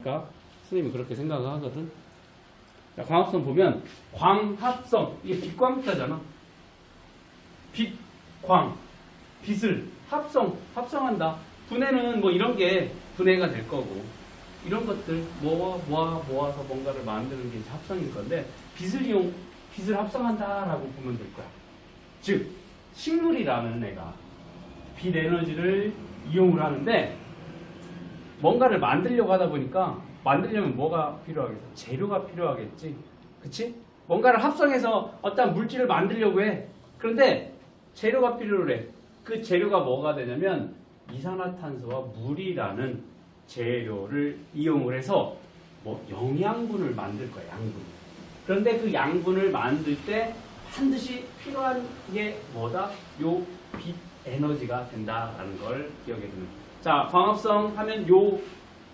그러니까 선생님이 그렇게 생각을 하거든. 자, 광합성 보면 광합성 이게 빛광자잖아. 빛, 광, 빛을 합성한다. 분해는 뭐 이런 게 분해가 될 거고 이런 것들 모아서 뭔가를 만드는 게 이제 합성일 건데 빛을 합성한다라고 보면 될 거야. 즉 식물이라는 애가 빛 에너지를 이용을 하는데 뭔가를 만들려고 하다 보니까 만들려면 뭐가 필요하겠어? 재료가 필요하겠지. 그치? 뭔가를 합성해서 어떤 물질을 만들려고 해. 그런데 재료가 필요해. 그 재료가 뭐가 되냐면 이산화탄소와 물이라는 재료를 이용을 해서 뭐 영양분을 만들 거야. 양분. 그런데 그 양분을 만들 때 반드시 필요한 게 뭐다? 요 빛 에너지가 된다라는 걸 기억해 두는 거야. 자, 광합성 하면 요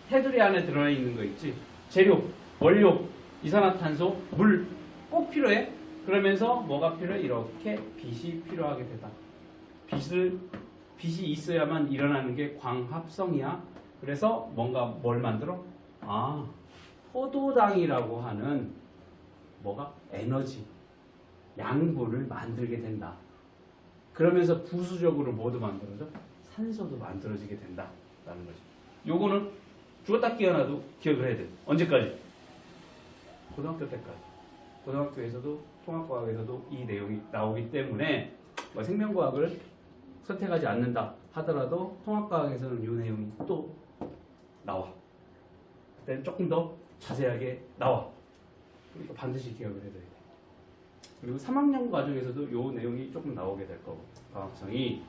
테두리 안에 들어있는 거 있지. 재료, 원료, 이산화탄소, 물 꼭 필요해. 그러면서 뭐가 필요해? 이렇게 빛이 필요하게 되다. 빛이 있어야만 일어나는 게 광합성이야. 그래서 뭘 만들어? 포도당이라고 하는 뭐가? 에너지, 양분을 만들게 된다. 그러면서 부수적으로 뭐도 만들어져? 산소도 만들어지게 된다라는 거지. 요거는 죽었다 깨어나도 기억을 해야 돼. 언제까지? 고등학교 때까지. 고등학교에서도 통합과학에서도 이 내용이 나오기 때문에 뭐 생명과학을 선택하지 않는다 하더라도 통합과학에서는 이 내용이 또 나와. 그때는 조금 더 자세하게 나와. 그러니까 반드시 기억을 해둬야 돼. 그리고 3학년 과정에서도 이 내용이 조금 나오게 될 거고, 광합성이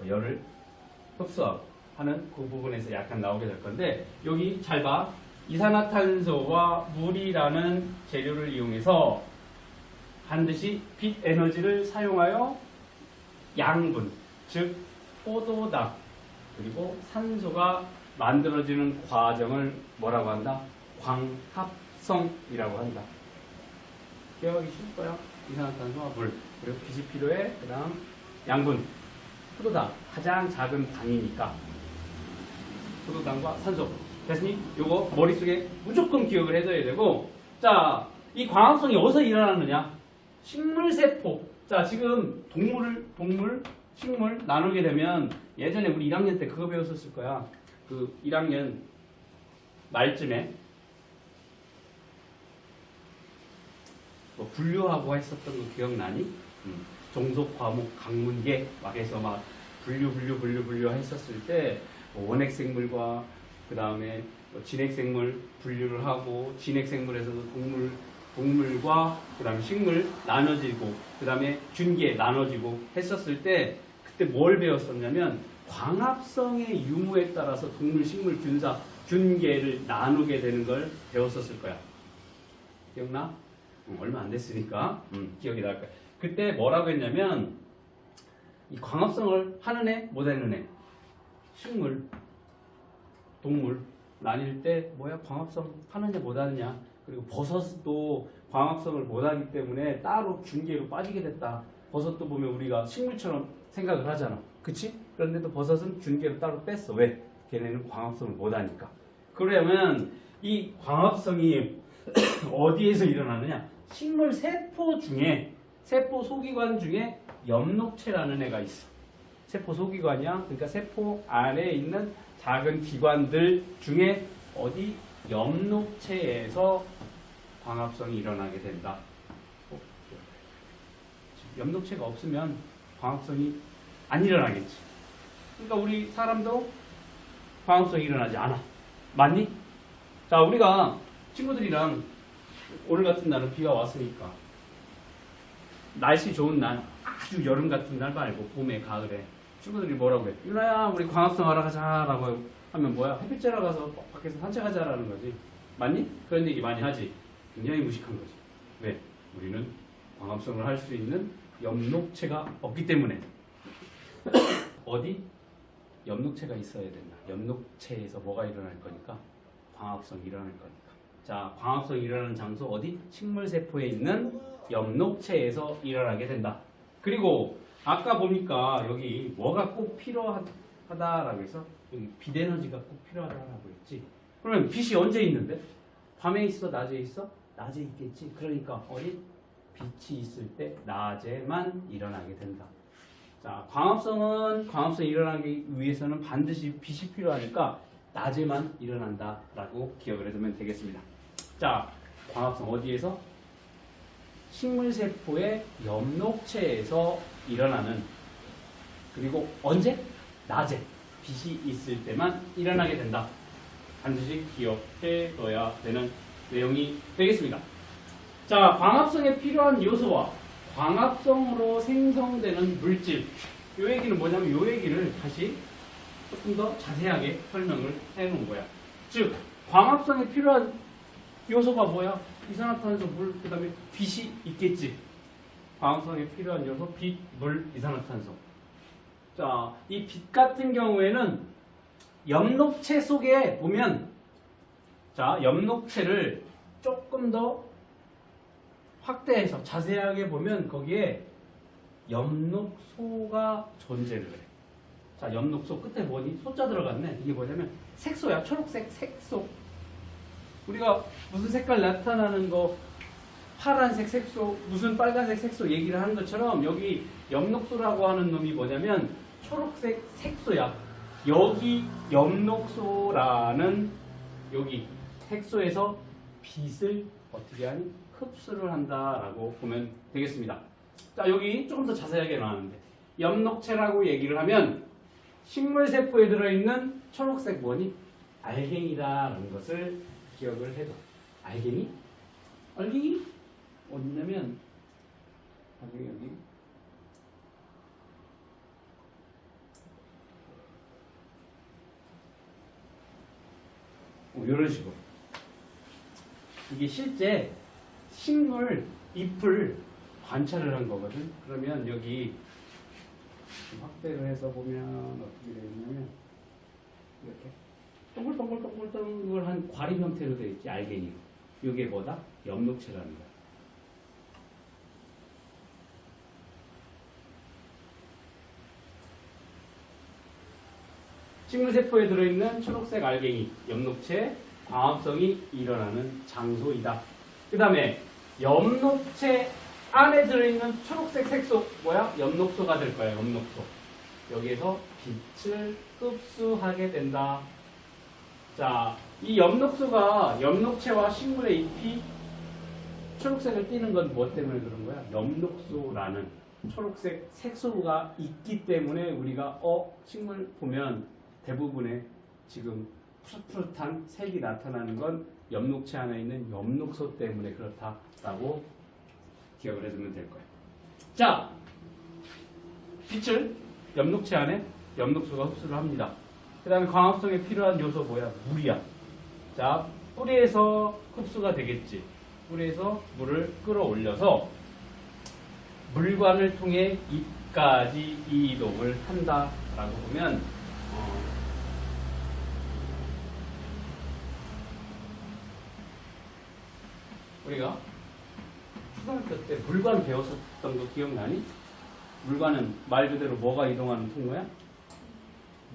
열을 흡수하고 하는 그 부분에서 약간 나오게 될 건데, 여기 잘 봐. 이산화탄소와 물이라는 재료를 이용해서 반드시 빛 에너지를 사용하여 양분, 즉 포도당 그리고 산소가 만들어지는 과정을 뭐라고 한다? 광합성이라고 한다. 기억하기 쉬울 거야. 이산화탄소와 물, 그리고 빛이 필요해. 그 다음 양분, 포도당, 가장 작은 당이니까 포도당과 산소. 됐니? 요거 머릿속에 무조건 기억을 해둬야 되고, 자, 이 광합성이 어디서 일어나느냐? 식물세포. 자, 지금 동물, 식물 나누게 되면 예전에 우리 1학년 때 그거 배웠었을 거야. 그 1학년 말쯤에 뭐 분류하고 했었던 거 기억나니? 종속, 과목, 강문계 막 해서 막 분류 했었을 때 뭐 원핵생물과 그 다음에 뭐 진핵생물 분류를 하고 진핵생물에서도 동물과 그 다음에 식물 나눠지고 그 다음에 균계 나눠지고 했었을 때 그때 뭘 배웠었냐면 광합성의 유무에 따라서 동물, 식물, 균사, 균계를 나누게 되는 걸 배웠었을 거야. 기억나? 얼마 안 됐으니까 기억이 날 거야. 그때 뭐라고 했냐면 이 광합성을 하는 애, 못하는 애, 식물, 동물 나뉠 때 뭐야? 광합성 하느냐 못하느냐. 그리고 버섯도 광합성을 못하기 때문에 따로 균계로 빠지게 됐다. 버섯도 보면 우리가 식물처럼 생각을 하잖아. 그치? 그런데도 버섯은 균계로 따로 뺐어. 왜? 걔네는 광합성을 못하니까. 그러면 이 광합성이 어디에서 일어나느냐? 식물 세포 중에, 세포 소기관 중에 엽록체라는 애가 있어. 세포 소기관이야. 그러니까 세포 안에 있는 작은 기관들 중에 어디? 엽록체에서 광합성이 일어나게 된다. 엽록체가 없으면 광합성이 안 일어나겠지. 그러니까 우리 사람도 광합성이 일어나지 않아. 맞니? 자, 우리가 친구들이랑 오늘 같은 날은 비가 왔으니까 날씨 좋은 날, 아주 여름 같은 날 말고 봄에, 가을에 친구들이 뭐라고 해? 유나야, 우리 광합성 하러 가자라고 하면 뭐야? 햇빛 쬐러 가서 밖에서 산책하자라는 거지. 맞니? 그런 얘기 많이 하지. 굉장히 무식한 거지. 왜? 우리는 광합성을 할 수 있는 엽록체가 없기 때문에. 어디? 엽록체가 있어야 된다. 엽록체에서 뭐가 일어날 거니까? 광합성이 일어날 거니까. 자, 광합성이 일어나는 장소 어디? 식물세포에 있는 엽록체에서 일어나게 된다. 그리고 아까 보니까 여기 뭐가 꼭 필요하다라고 해서 여기 빛에너지가 꼭 필요하다라고 했지. 그러면 빛이 언제 있는데? 밤에 있어? 낮에 있어? 낮에 있겠지. 그러니까 어디? 빛이 있을 때 낮에만 일어나게 된다. 자, 광합성이 일어나기 위해서는 반드시 빛이 필요하니까 낮에만 일어난다라고 기억을 해두면 되겠습니다. 자, 광합성 어디에서? 식물세포의 엽록체에서 일어나는, 그리고 언제? 낮에 빛이 있을 때만 일어나게 된다. 반드시 기억해 둬야 되는 내용이 되겠습니다. 자, 광합성에 필요한 요소와 광합성으로 생성되는 물질. 이 얘기는 뭐냐면 이 얘기를 다시 조금 더 자세하게 설명을 해 놓은 거야. 즉, 광합성에 필요한 요소가 뭐야? 이산화탄소, 물, 그 다음에 빛이 있겠지. 광합성에 필요한 요소, 빛, 물, 이산화탄소. 자, 이 빛 같은 경우에는 엽록체 속에 보면, 자, 엽록체를 조금 더 확대해서 자세하게 보면 거기에 엽록소가 존재를 해. 자, 엽록소 끝에 뭐니? 소자 들어갔네. 이게 뭐냐면 색소야. 초록색 색소. 우리가 무슨 색깔 나타나는 거, 파란색 색소, 무슨 빨간색 색소 얘기를 하는 것처럼 여기 엽록소라고 하는 놈이 뭐냐면 초록색 색소야. 여기 엽록소라는 여기 색소에서 빛을 어떻게 하니? 흡수를 한다라고 보면 되겠습니다. 자, 여기 조금 더 자세하게 나왔는데 엽록체라고 얘기를 하면 식물세포에 들어있는 초록색 뭐니? 알갱이라는 것을 기억을 해둬. 알갱이? 알갱이? 어디냐면 여기 이런 식으로. 이게 실제 식물 잎을 관찰을 한 거거든. 그러면 여기 확대를 해서 보면 어떻게 되어 있냐면 이렇게 동글동글동글동글한 과립 형태로 되어 있지. 알갱이. 이게 뭐다? 엽록체라는 거야. 식물세포에 들어있는 초록색 알갱이, 엽록체, 광합성이 일어나는 장소이다. 그 다음에 엽록체 안에 들어있는 초록색 색소, 뭐야? 엽록소가 될 거야. 엽록소. 여기에서 빛을 흡수하게 된다. 자, 이 엽록소가 엽록체와 식물의 잎이 초록색을 띠는 건 뭐 때문에 그런 거야? 엽록소라는 초록색 색소가 있기 때문에 우리가 식물 보면 대부분의 지금 푸릇푸릇한 색이 나타나는 건 엽록체 안에 있는 엽록소 때문에 그렇다라고 기억을 해두면 될 거예요. 자, 빛을 엽록체 안에 엽록소가 흡수를 합니다. 그 다음에 광합성에 필요한 요소 뭐야? 물이야. 자, 뿌리에서 흡수가 되겠지. 뿌리에서 물을 끌어올려서 물관을 통해 잎까지 이동을 한다라고 보면 우리가 초등학교 때 물관 배웠었던 거 기억나니? 물관은 말 그대로 뭐가 이동하는 통로야?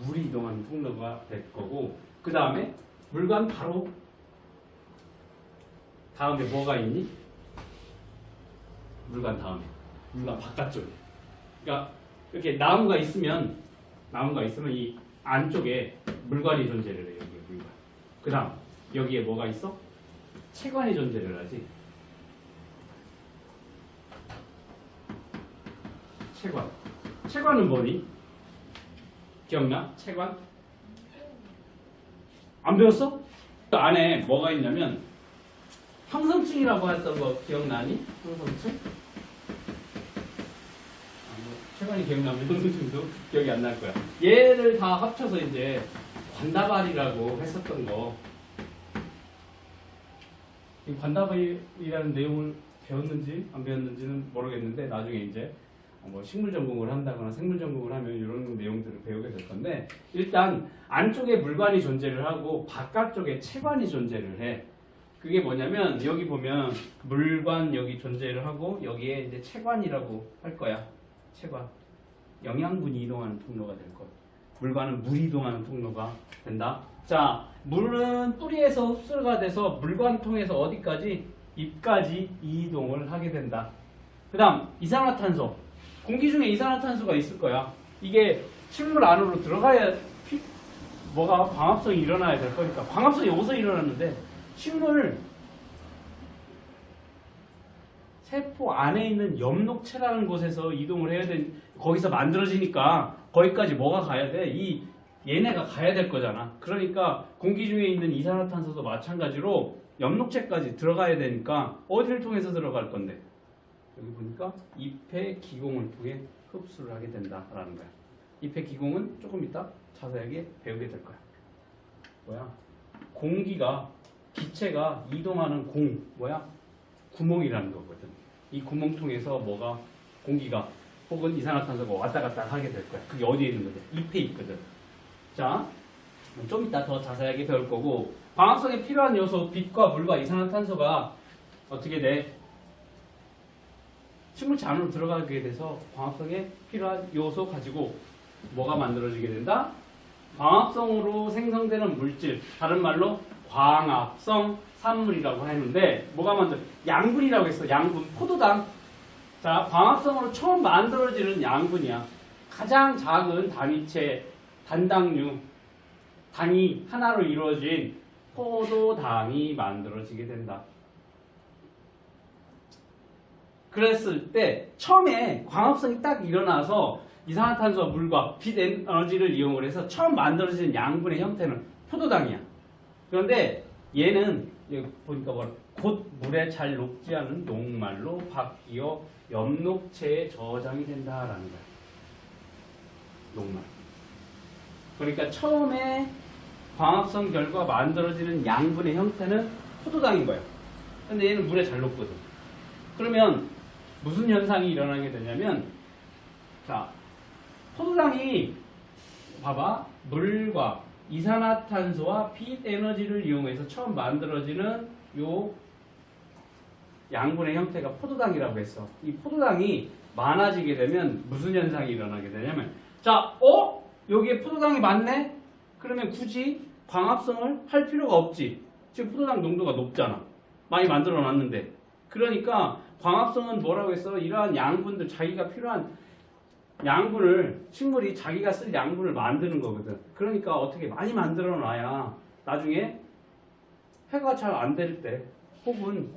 물이 이동하는 통로가 될 거고, 그 다음에 물관 바로 다음에 뭐가 있니? 물관 다음에 물관 바깥쪽에. 그러니까 이렇게 나무가 있으면 이 안쪽에 물관이 존재를 해. 여기에 물관. 그 다음 여기에 뭐가 있어? 체관이 존재를 하지. 체관은 뭐니? 기억나? 체관? 안 배웠어? 그 안에 뭐가 있냐면 항성층이라고 했던 거 기억나니? 항성층? 체관이 기억나면 항성층도 기억이 안 날 거야. 얘를 다 합쳐서 이제 관다발이라고 했었던 거. 이 관다발이라는 내용을 배웠는지 안 배웠는지는 모르겠는데 나중에 이제 뭐 식물 전공을 한다거나 생물 전공을 하면 이런 내용들을 배우게 될 건데, 일단 안쪽에 물관이 존재를 하고 바깥쪽에 체관이 존재를 해. 그게 뭐냐면 여기 보면 물관 여기 존재를 하고 여기에 이제 체관이라고 할 거야. 체관. 영양분이 이동하는 통로가 될 거야. 물관은 물이 이동하는 통로가 된다. 자, 물은 뿌리에서 흡수가 돼서 물관 통해서 어디까지? 잎까지 이동을 하게 된다. 그 다음 이산화탄소. 공기 중에 이산화탄소가 있을 거야. 이게 식물 안으로 들어가야 뭐가 광합성이 일어나야 될 거니까. 광합성이 어디서 일어났는데 식물 세포 안에 있는 엽록체라는 곳에서 이동을 해야 거기서 만들어지니까 거기까지 뭐가 가야 돼? 얘네가 가야 될 거잖아. 그러니까 공기 중에 있는 이산화탄소도 마찬가지로 엽록체까지 들어가야 되니까 어디를 통해서 들어갈 건데? 여기 보니까 잎의 기공을 통해 흡수를 하게 된다라는 거야. 잎의 기공은 조금 이따 자세하게 배우게 될 거야. 뭐야? 공기가 기체가 이동하는 구멍이라는 거거든. 이 구멍 통해서 공기가 혹은 이산화탄소가 왔다 갔다 하게 될 거야. 그게 어디에 있는 거지? 잎에 있거든. 자, 좀 이따 더 자세하게 배울 거고, 광합성에 필요한 요소 빛과 물과 이산화탄소가 어떻게 돼? 식물체 안으로 들어가게 돼서 광합성에 필요한 요소 가지고 뭐가 만들어지게 된다? 광합성으로 생성되는 물질, 다른 말로 광합성 산물이라고 하는데 뭐가 양분이라고 했어. 양분, 포도당. 자, 광합성으로 처음 만들어지는 양분이야. 가장 작은 단위체, 단당류, 당이 하나로 이루어진 포도당이 만들어지게 된다. 그랬을 때 처음에 광합성이 딱 일어나서 이산화탄소와 물과 빛 에너지를 이용을 해서 처음 만들어지는 양분의 형태는 포도당이야. 그런데 얘는 여기 보니까 곧 물에 잘 녹지 않은 녹말로 바뀌어 엽록체에 저장이 된다라는 거야. 녹말. 그러니까 처음에 광합성 결과 만들어지는 양분의 형태는 포도당인 거야. 근데 얘는 물에 잘 녹거든. 그러면 무슨 현상이 일어나게 되냐면, 자, 포도당이 봐봐, 물과 이산화탄소와 빛 에너지를 이용해서 처음 만들어지는 요 양분의 형태가 포도당이라고 했어. 이 포도당이 많아지게 되면 무슨 현상이 일어나게 되냐면, 자, 여기에 포도당이 많네? 그러면 굳이 광합성을 할 필요가 없지. 지금 포도당 농도가 높잖아. 많이 만들어 놨는데. 그러니까 광합성은 뭐라고 했어? 이러한 양분들, 자기가 필요한 양분을, 식물이 자기가 쓸 양분을 만드는 거거든. 그러니까 어떻게 많이 만들어 놔야 나중에 해가 잘 안 될 때, 혹은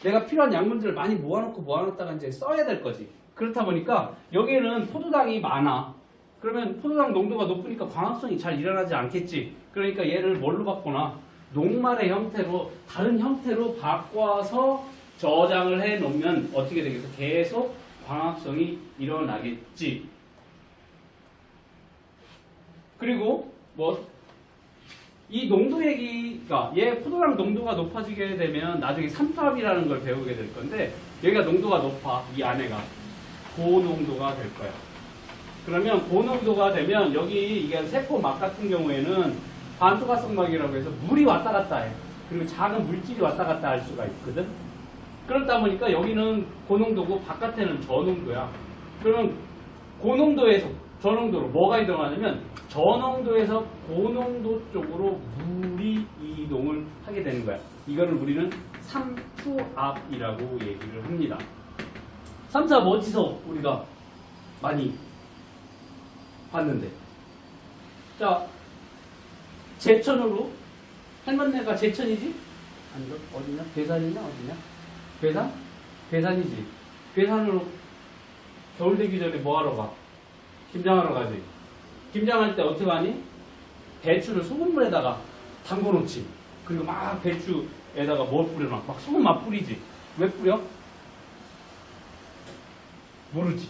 내가 필요한 양분들을 많이 모아놨다가 이제 써야 될 거지. 그렇다 보니까 여기에는 포도당이 많아. 그러면 포도당 농도가 높으니까 광합성이 잘 일어나지 않겠지. 그러니까 얘를 뭘로 바꾸나? 녹말의 형태로, 다른 형태로 바꿔서 저장을 해 놓으면 어떻게 되겠어? 계속 광합성이 일어나겠지. 그리고 이 농도 얘기가, 얘 포도당 농도가 높아지게 되면 나중에 삼투압이라는 걸 배우게 될 건데, 얘가 농도가 높아. 이 안에가 고농도가 될 거야. 그러면 고농도가 되면 이게 세포막 같은 경우에는 반투과성막이라고 해서 물이 왔다 갔다 해. 그리고 작은 물질이 왔다 갔다 할 수가 있거든. 그렇다 보니까 여기는 고농도고 바깥에는 저농도야. 그러면 고농도에서 저농도로 뭐가 이동하냐면 저농도에서 고농도 쪽으로 물이 이동을 하게 되는 거야. 이거를 우리는 삼투압이라고 얘기를 합니다. 삼투압 어디서 우리가 많이 봤는데, 자, 제천으로, 할머니가 제천이지? 아닌가? 어디냐? 괴산이냐? 어디냐? 괴산? 괴산이지. 괴산으로 겨울 되기 전에 뭐 하러 가? 김장하러 가지. 김장할 때 어떻게 하니? 배추를 소금물에다가 담궈 놓지. 그리고 막 배추에다가 뭘 뿌려놔? 막 소금 막 뿌리지. 왜 뿌려? 모르지.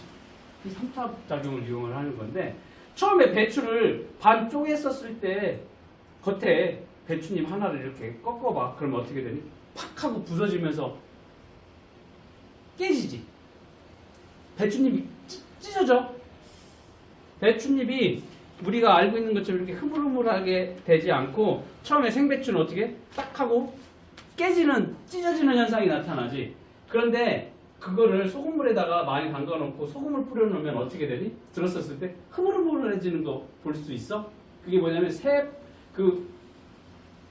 이 삼투압 작용을 이용을 하는 건데, 처음에 배추를 반 쪼갰었을 때 겉에 배추잎 하나를 이렇게 꺾어봐. 그러면 어떻게 되니? 팍 하고 부서지면서 깨지지. 배추잎이 찢어져. 배추잎이 우리가 알고 있는 것처럼 이렇게 흐물흐물하게 되지 않고, 처음에 생배추는 어떻게 딱 하고 찢어지는 현상이 나타나지. 그런데 그거를 소금물에다가 많이 담가 놓고 소금을 뿌려 놓으면 어떻게 되니? 들었었을 때 흐물흐물해지는 거 볼 수 있어? 그게 뭐냐면 그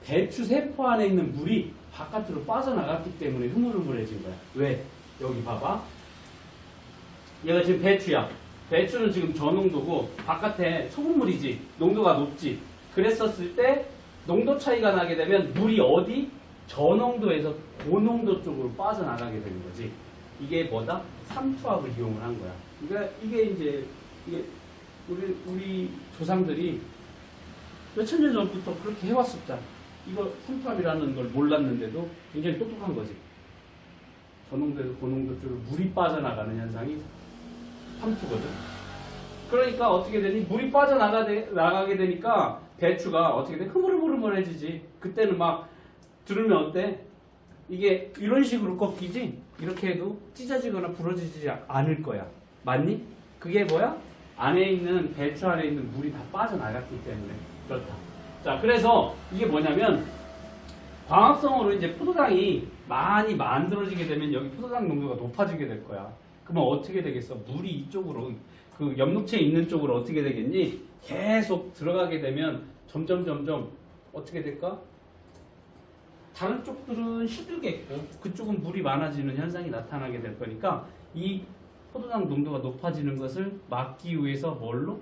배추 세포 안에 있는 물이 바깥으로 빠져나갔기 때문에 흐물흐물해진 거야. 왜? 여기 봐봐. 얘가 지금 배추야. 배추는 지금 저농도고 바깥에 소금물이지. 농도가 높지. 그랬었을 때 농도 차이가 나게 되면 물이 어디? 저농도에서 고농도 쪽으로 빠져나가게 되는 거지. 이게 뭐다? 삼투압을 이용을 한 거야. 그러니까 이게 이제 우리 조상들이 몇천 년 전부터 그렇게 해왔었잖아. 이거 삼투압이라는 걸 몰랐는데도 굉장히 똑똑한 거지. 저농도에서 고농도 쪽으로 물이 빠져나가는 현상이 삼투거든. 그러니까 어떻게 되니? 물이 빠져나가게 되니까 배추가 어떻게 돼? 흐물흐물해지지. 그때는 막 들으면 어때? 이게 이런 식으로 꺾이지? 이렇게 해도 찢어지거나 부러지지 않을 거야. 맞니? 그게 뭐야? 안에 있는 배추 안에 있는 물이 다 빠져나갔기 때문에 그렇다. 자, 그래서 이게 뭐냐면 광합성으로 이제 포도당이 많이 만들어지게 되면 여기 포도당 농도가 높아지게 될 거야. 그러면 어떻게 되겠어? 물이 이쪽으로 그 엽록체에 있는 쪽으로 어떻게 되겠니? 계속 들어가게 되면 점점 어떻게 될까? 다른 쪽들은 시들겠고 그쪽은 물이 많아지는 현상이 나타나게 될 거니까 이 포도당 농도가 높아지는 것을 막기 위해서 뭘로?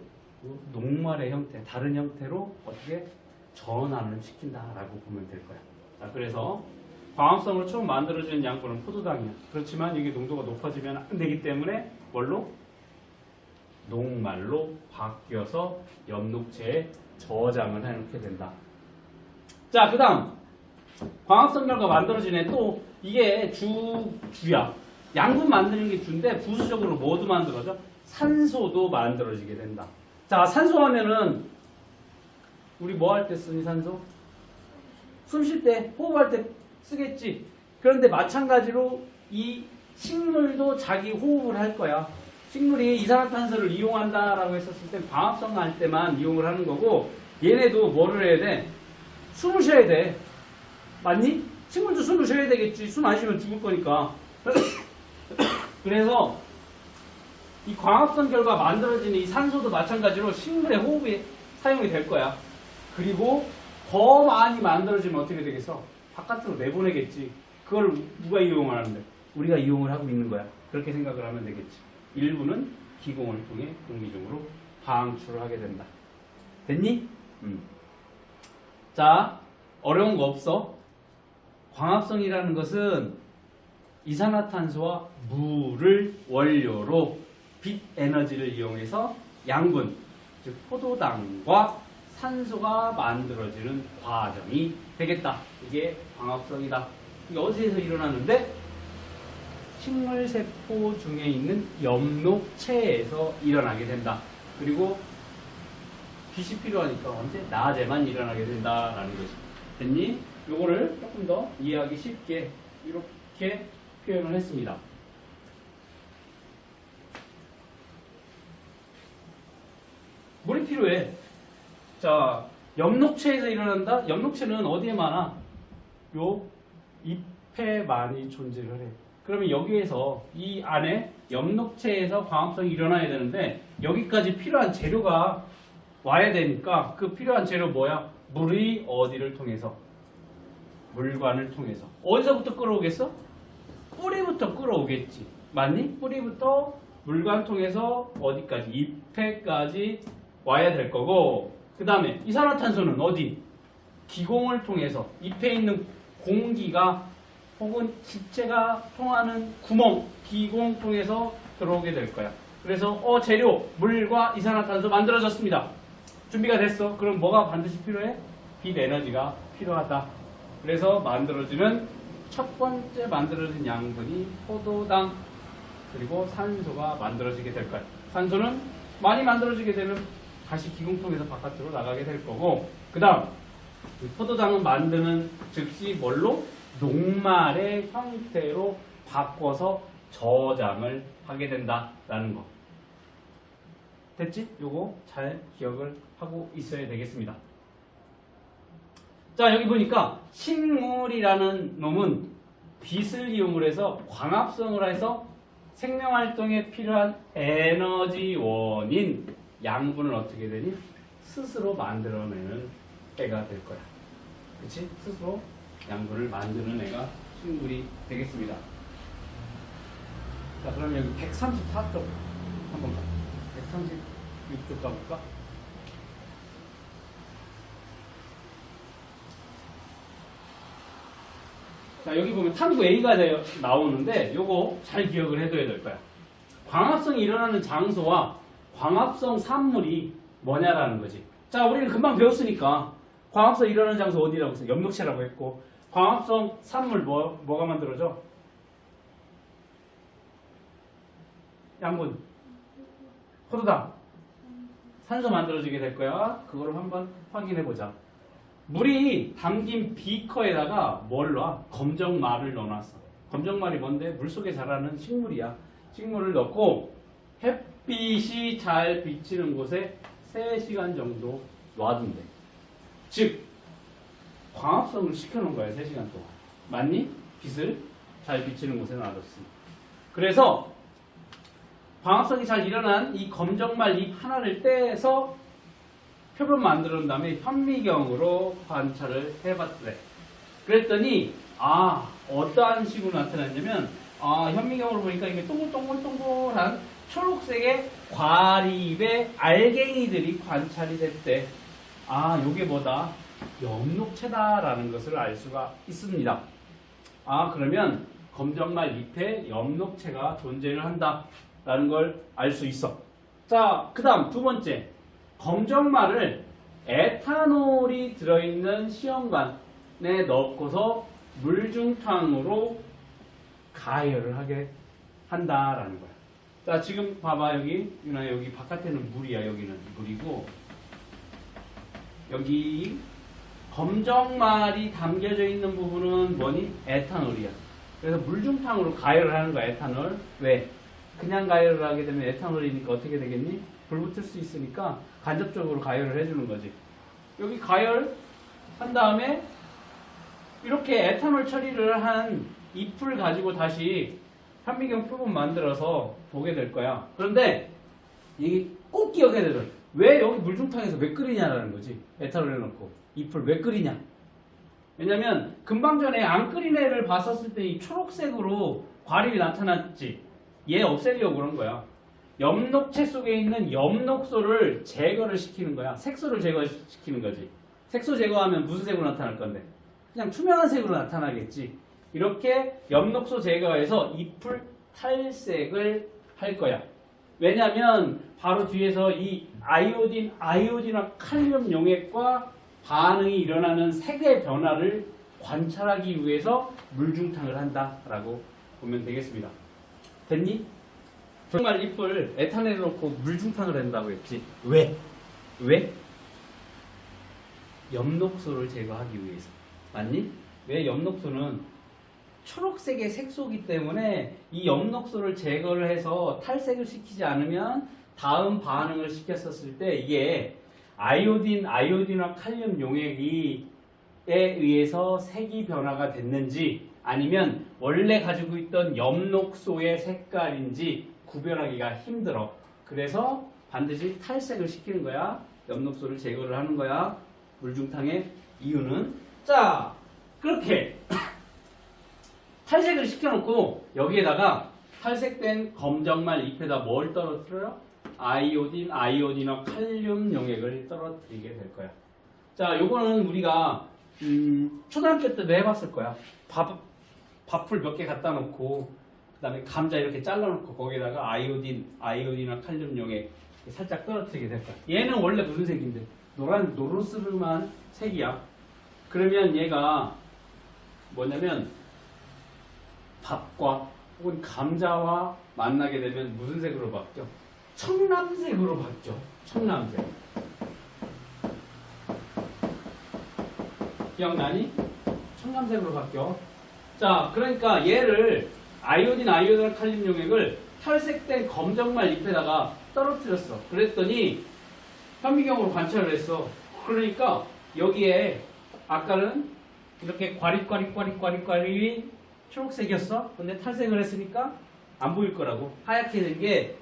녹말의 형태, 다른 형태로 어떻게 전환을 시킨다라고 보면 될 거야. 자, 그래서 광합성으로 처음 만들어지는 양분은 포도당이야. 그렇지만 이게 농도가 높아지면 안 되기 때문에 뭘로? 녹말로 바뀌어서 엽록체에 저장을 해놓게 된다. 자, 그 다음 광합성 결과 만들어지네. 또 이게 주야. 양분 만드는 게 주인데 부수적으로 뭐도 만들어져? 산소도 만들어지게 된다. 자, 산소 하면은 우리 뭐 할 때 쓰니 산소? 숨 쉴 때, 호흡할 때 쓰겠지. 그런데 마찬가지로 이 식물도 자기 호흡을 할 거야. 식물이 이산화탄소를 이용한다라고 했었을 때 광합성 할 때만 이용을 하는 거고 얘네도 뭐를 해야 돼? 숨을 쉬어야 돼. 맞니? 식물도 숨을 쉬어야 되겠지. 숨 안 쉬면 죽을 거니까. 그래서 이 광합성 결과 만들어지는 이 산소도 마찬가지로 식물의 호흡에 사용이 될 거야. 그리고 더 많이 만들어지면 어떻게 되겠어? 바깥으로 내보내겠지. 그걸 누가 이용을 하는데? 우리가 이용을 하고 있는 거야. 그렇게 생각을 하면 되겠지. 일부는 기공을 통해 공기 중으로 방출을 하게 된다. 됐니? 자, 어려운 거 없어. 광합성이라는 것은 이산화탄소와 물을 원료로 빛 에너지를 이용해서 양분, 즉 포도당과 산소가 만들어지는 과정이 되겠다. 이게 광합성이다. 이게 어디에서 일어나는데? 식물세포 중에 있는 엽록체에서 일어나게 된다. 그리고 빛이 필요하니까 언제? 낮에만 일어나게 된다라는 것이. 됐니? 요거를 조금 더 이해하기 쉽게 이렇게 표현을 했습니다. 물이 필요해. 자, 엽록체에서 일어난다? 엽록체는 어디에 많아? 요 잎에 많이 존재를 해. 그러면 여기에서 이 안에 엽록체에서 광합성이 일어나야 되는데 여기까지 필요한 재료가 와야 되니까 그 필요한 재료 뭐야? 물이 어디를 통해서? 물관을 통해서. 어디서부터 끌어오겠어? 뿌리부터 끌어오겠지. 맞니? 뿌리부터 물관 통해서 어디까지? 잎에까지 와야 될 거고 그 다음에 이산화탄소는 어디? 기공을 통해서 잎에 있는 공기가 혹은 기체가 통하는 구멍, 기공 통해서 들어오게 될 거야. 그래서 재료, 물과 이산화탄소 만들어졌습니다. 준비가 됐어. 그럼 뭐가 반드시 필요해? 빛 에너지가 필요하다. 그래서 만들어지는 첫 번째 만들어진 양분이 포도당 그리고 산소가 만들어지게 될 거야. 산소는 많이 만들어지게 되면 다시 기공 통해서 바깥으로 나가게 될 거고 그 다음 포도당은 만드는 즉시 뭘로? 녹말의 형태로 바꿔서 저장을 하게 된다라는 거. 됐지? 요거 잘 기억을 하고 있어야 되겠습니다. 자, 여기 보니까 식물이라는 놈은 빛을 이용을 해서 광합성을 해서 생명활동에 필요한 에너지원인 양분을 어떻게 되니? 스스로 만들어내는 애가 될 거야. 그치? 스스로 양분을 만드는 애가 식물이 되겠습니다. 자, 그럼 여기 134쪽 한번 가. 136쪽 가볼까? 자, 여기 보면 탐구 A가 나오는데 요거 잘 기억을 해둬야 될 거야. 광합성이 일어나는 장소와 광합성 산물이 뭐냐라는 거지. 자, 우리는 금방 배웠으니까 광합성 일어나는 장소 어디라고 했어? 엽록체라고 했고, 광합성 산물 뭐가 만들어져? 양분, 포도당, 산소 만들어지게 될 거야. 그거를 한번 확인해 보자. 물이 담긴 비커에다가 뭘 넣어? 검정말을 넣어놨어. 검정말이 뭔데? 물속에 자라는 식물이야. 식물을 넣고 햇빛이 잘 비치는 곳에 3시간 정도 놔둔대. 즉 광합성을 시켜놓은 거야. 3시간 동안. 맞니? 빛을 잘 비치는 곳에 놔뒀으니. 그래서 광합성이 잘 일어난 이 검정말 잎 하나를 떼서 표본 만들어낸 다음에 현미경으로 관찰을 해봤대. 그랬더니 어떠한 식으로 나타났냐면 현미경으로 보니까 이게 동글동글동글한 초록색의 과립의 알갱이들이 관찰이 됐대. 요게 뭐다? 엽록체다라는 것을 알 수가 있습니다. 그러면 검정말 잎에 엽록체가 존재를 한다라는 걸 알 수 있어. 자, 그 다음 두 번째. 검정말을 에탄올이 들어있는 시험관에 넣고서 물중탕으로 가열을 하게 한다라는 거야. 자, 지금 봐봐. 유나 여기 바깥에는 물이야. 여기는 물이고, 여기 검정말이 담겨져 있는 부분은 뭐니? 에탄올이야. 그래서 물중탕으로 가열을 하는 거야. 에탄올. 왜? 그냥 가열을 하게 되면 에탄올이니까 어떻게 되겠니? 불 붙을 수 있으니까 간접적으로 가열을 해주는 거지. 여기 가열 한 다음에 이렇게 에탄올 처리를 한 잎을 가지고 다시 현미경 표본 만들어서 보게 될 거야. 그런데 이게 꼭 기억해야 돼. 왜 여기 물중탕에서 왜 끓이냐라는 거지. 에탄올 해놓고 잎을 왜 끓이냐. 왜냐면 금방 전에 안 끓인 애를 봤었을 때 이 초록색으로 과립이 나타났지. 얘 없애려고 그런 거야. 엽록체 속에 있는 엽록소를 제거를 시키는 거야. 색소를 제거시키는 거지. 색소 제거하면 무슨 색으로 나타날 건데? 그냥 투명한 색으로 나타나겠지. 이렇게 엽록소 제거해서 잎을 탈색을 할 거야. 왜냐면 바로 뒤에서 이 아이오딘과 칼륨 용액과 반응이 일어나는 색의 변화를 관찰하기 위해서 물중탕을 한다라고 보면 되겠습니다. 됐니? 정말 잎을 에탄올에 넣고 물중탕을 한다고 했지. 왜? 엽록소를 제거하기 위해서. 맞니? 왜? 엽록소는 초록색의 색소기 때문에 이 엽록소를 제거를 해서 탈색을 시키지 않으면 다음 반응을 시켰었을 때 이게 아이오딘과 칼륨 용액에 의해서 색이 변화가 됐는지 아니면 원래 가지고 있던 엽록소의 색깔인지 구별하기가 힘들어. 그래서 반드시 탈색을 시키는 거야. 엽록소를 제거를 하는 거야. 물중탕의 이유는. 자, 그렇게 탈색을 시켜놓고 여기에다가 탈색된 검정말 잎에다 뭘 떨어뜨려요? 아이오딘과 칼륨 용액을 떨어뜨리게 될 거야. 자, 요거는 우리가 초등학교 때도 해봤을 거야. 밥풀 몇 개 갖다 놓고 그 다음에 감자 이렇게 잘라놓고 거기에다가 아이오딘과 칼륨 용액 살짝 떨어뜨리게 될 거야. 얘는 원래 무슨 색인데? 노르스름한 색이야. 그러면 얘가 뭐냐면 밥과 혹은 감자와 만나게 되면 무슨 색으로 바뀌어? 청남색으로 바뀌어. 청남색. 기억나니? 청남색으로 바뀌어. 자, 그러니까 얘를 아이오딘 칼륨 용액을 탈색된 검정말 잎에다가 떨어뜨렸어. 그랬더니 현미경으로 관찰을 했어. 그러니까 여기에 아까는 이렇게 과립이 초록색이었어. 근데 탈색을 했으니까 안 보일 거라고. 하얗게 된 게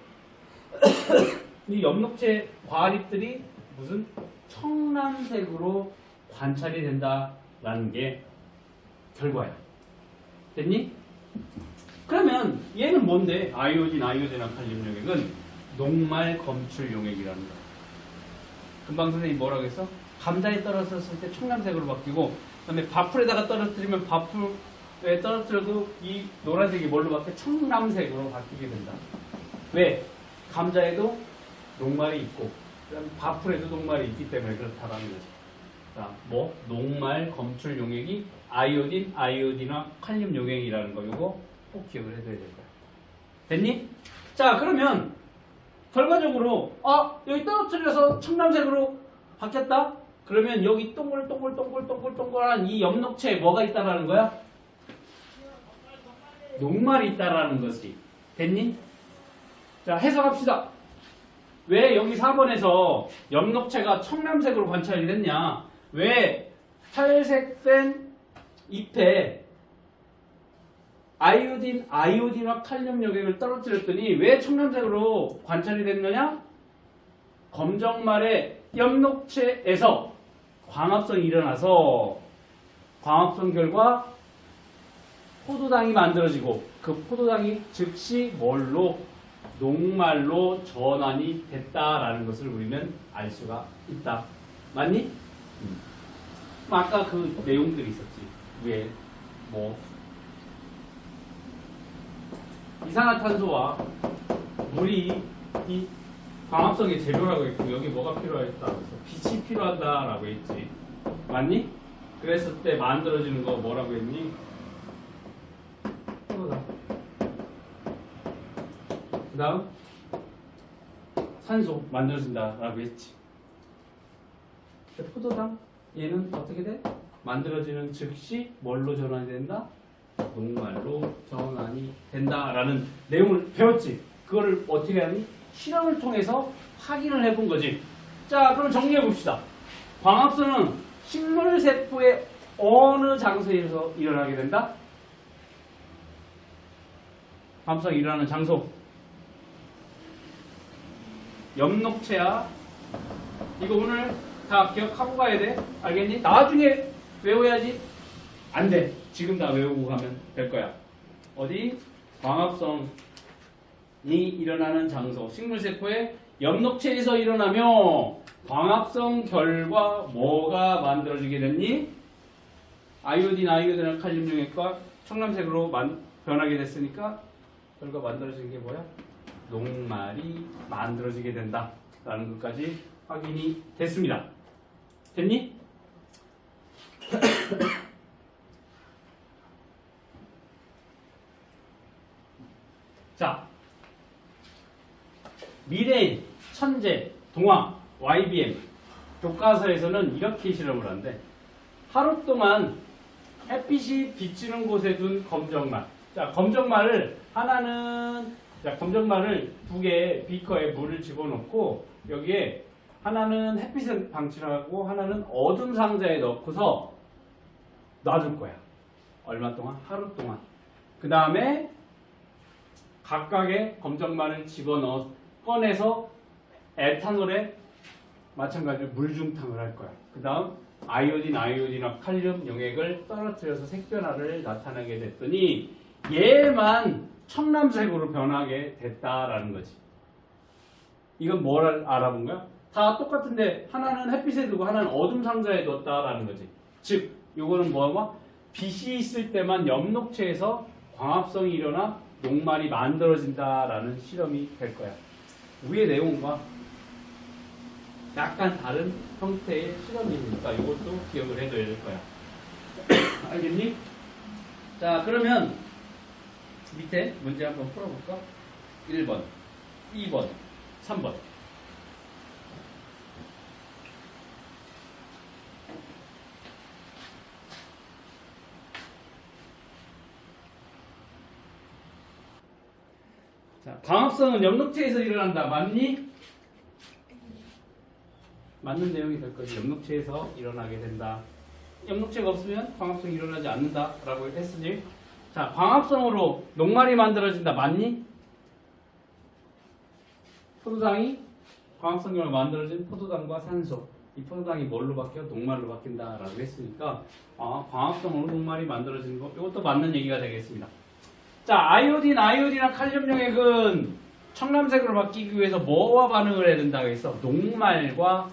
이 엽록체 과립들이 무슨 청남색으로 관찰이 된다라는 게 결과야. 됐니? 그러면 얘는 뭔데? 아이오딘, 아이오딘화 칼륨 용액은 녹말 검출 용액이라는 거야. 금방 선생님이 뭐라고 했어? 감자에 떨어졌을 때 청남색으로 바뀌고, 그다음에 밥풀에다가 떨어뜨리면 밥풀에 떨어뜨려도 이 노란색이 뭘로 바뀌어? 청남색으로 바뀌게 된다. 왜? 감자에도 녹말이 있고, 그다음에 밥풀에도 녹말이 있기 때문에 그렇다라는 거지. 자, 뭐 녹말 검출 용액이 아이오딘, 아이오딘화 칼륨 용액이라는 거, 요거 꼭 기억을 해둬야 될 거야. 됐니? 자, 그러면 결과적으로 여기 떨어뜨려서 청남색으로 바뀌었다? 그러면 여기 동글동글동글동글동글한 이 엽록체에 뭐가 있다라는 거야? 녹말이 있다라는 거지. 됐니? 자, 해석합시다. 왜 여기 4번에서 엽록체가 청남색으로 관찰이 됐냐? 왜 탈색된 잎에 아이오딘, 아이오딘화 칼륨 용액을 떨어뜨렸더니 왜 청남색으로 관찰이 됐느냐? 검정말의 엽록체에서 광합성이 일어나서 광합성 결과 포도당이 만들어지고 그 포도당이 즉시 뭘로? 녹말로 전환이 됐다라는 것을 우리는 알 수가 있다. 맞니? 아까 그 내용들이 있었지. 위에 뭐 이산화탄소와 물이 이 광합성의 재료라고 했고, 여기 뭐가 필요하다 그래서 빛이 필요하다라고 했지. 맞니? 그랬을 때 만들어지는 거 뭐라고 했니? 포도당. 그 다음 산소 만들어진다라고 했지. 포도당 얘는 어떻게 돼? 만들어지는 즉시 뭘로 전환이 된다? 녹말로 전환이 된다라는 내용을 배웠지. 그거를 어떻게 하니? 실험을 통해서 확인을 해본 거지. 자, 그럼 정리해 봅시다. 광합성은 식물세포의 어느 장소에서 일어나게 된다? 광합성이 일어나는 장소. 엽록체야. 이거 오늘 다 기억하고 가야 돼. 알겠니? 나중에 외워야지. 안 돼. 지금 다 외우고 가면 될 거야. 어디? 광합성이 일어나는 장소. 식물세포의 엽록체에서 일어나며 광합성 결과 뭐가 만들어지게 됐니? 아이오딘, 아이오딘화 칼륨 용액과 청남색으로 변하게 됐으니까 결과 만들어진 게 뭐야? 녹말이 만들어지게 된다. 라는 것까지 확인이 됐습니다. 됐니? 자, 미래인, 천재, 동화, YBM 교과서에서는 이렇게 실험을 한대. 하루 동안 햇빛이 비치는 곳에 둔 검정말. 자, 검정말을 검정말을 두 개 비커에 물을 집어넣고 여기에 하나는 햇빛을 방출하고 하나는 어둠 상자에 넣고서 놔둘 거야. 얼마 동안? 하루 동안. 그 다음에 각각의 검정말을 꺼내서 에탄올에 마찬가지로 물중탕을 할 거야. 그 다음 아이오딘, 아이오딘화 칼륨 용액을 떨어뜨려서 색변화를 나타나게 됐더니 얘만 청남색으로 변하게 됐다라는 거지. 이건 뭘 알아본 거야? 다 똑같은데 하나는 햇빛에 두고 하나는 어둠 상자에 뒀다라는 거지. 즉, 요거는 뭐야? 빛이 있을 때만 엽록체에서 광합성이 일어나 녹말이 만들어진다라는 실험이 될 거야. 위의 내용과 약간 다른 형태의 실험이니까 이것도 기억을 해둬야 될 거야. 알겠니? 자, 그러면 밑에 문제 한번 풀어볼까? 1번, 2번, 3번. 자, 광합성은 엽록체에서 일어난다. 맞니? 맞는 내용이 될 거지. 엽록체에서 일어나게 된다. 엽록체가 없으면 광합성이 일어나지 않는다 라고 했으니, 자, 광합성으로 녹말이 만들어진다. 맞니? 포도당이 광합성으로 만들어진 포도당과 산소. 이 포도당이 뭘로 바뀌어? 녹말로 바뀐다라고 했으니까 광합성으로 녹말이 만들어지는 거 이것도 맞는 얘기가 되겠습니다. 자, 아이오딘이나 칼륨 용액은 청남색으로 바뀌기 위해서 뭐와 반응을 해야 된다고 했어? 녹말과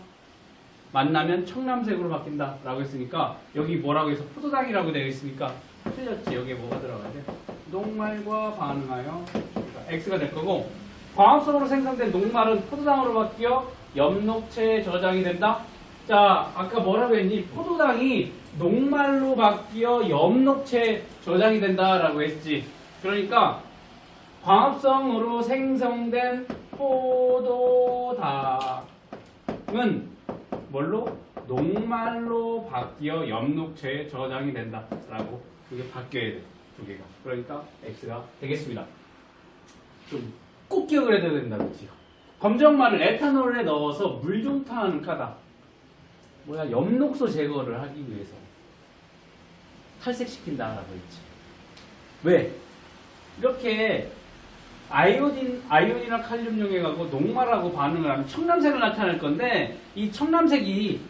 만나면 청남색으로 바뀐다라고 했으니까 여기 뭐라고 해서 포도당이라고 되어 있으니까 틀렸지. 여기에 뭐가 들어가야 돼? 녹말과 반응하여 그러니까 X가 될 거고, 광합성으로 생성된 녹말은 포도당으로 바뀌어 엽록체에 저장이 된다. 자, 아까 뭐라고 했니? 포도당이 녹말로 바뀌어 엽록체에 저장이 된다라고 했지. 그러니까 광합성으로 생성된 포도당은 뭘로? 녹말로 바뀌어 엽록체에 저장이 된다라고 그게 바뀌어야 돼. 두 개가. 그러니까 X가 되겠습니다. 좀 꼭 기억을 해야 된다, 그렇지? 검정말을 에탄올에 넣어서 물중탕하는 카다. 뭐야? 엽록소 제거를 하기 위해서 탈색시킨다라고 했지. 왜? 이렇게 아이오딘이나 칼륨 용액하고 녹말하고 반응을 하면 청남색을 나타낼 건데, 이 청남색이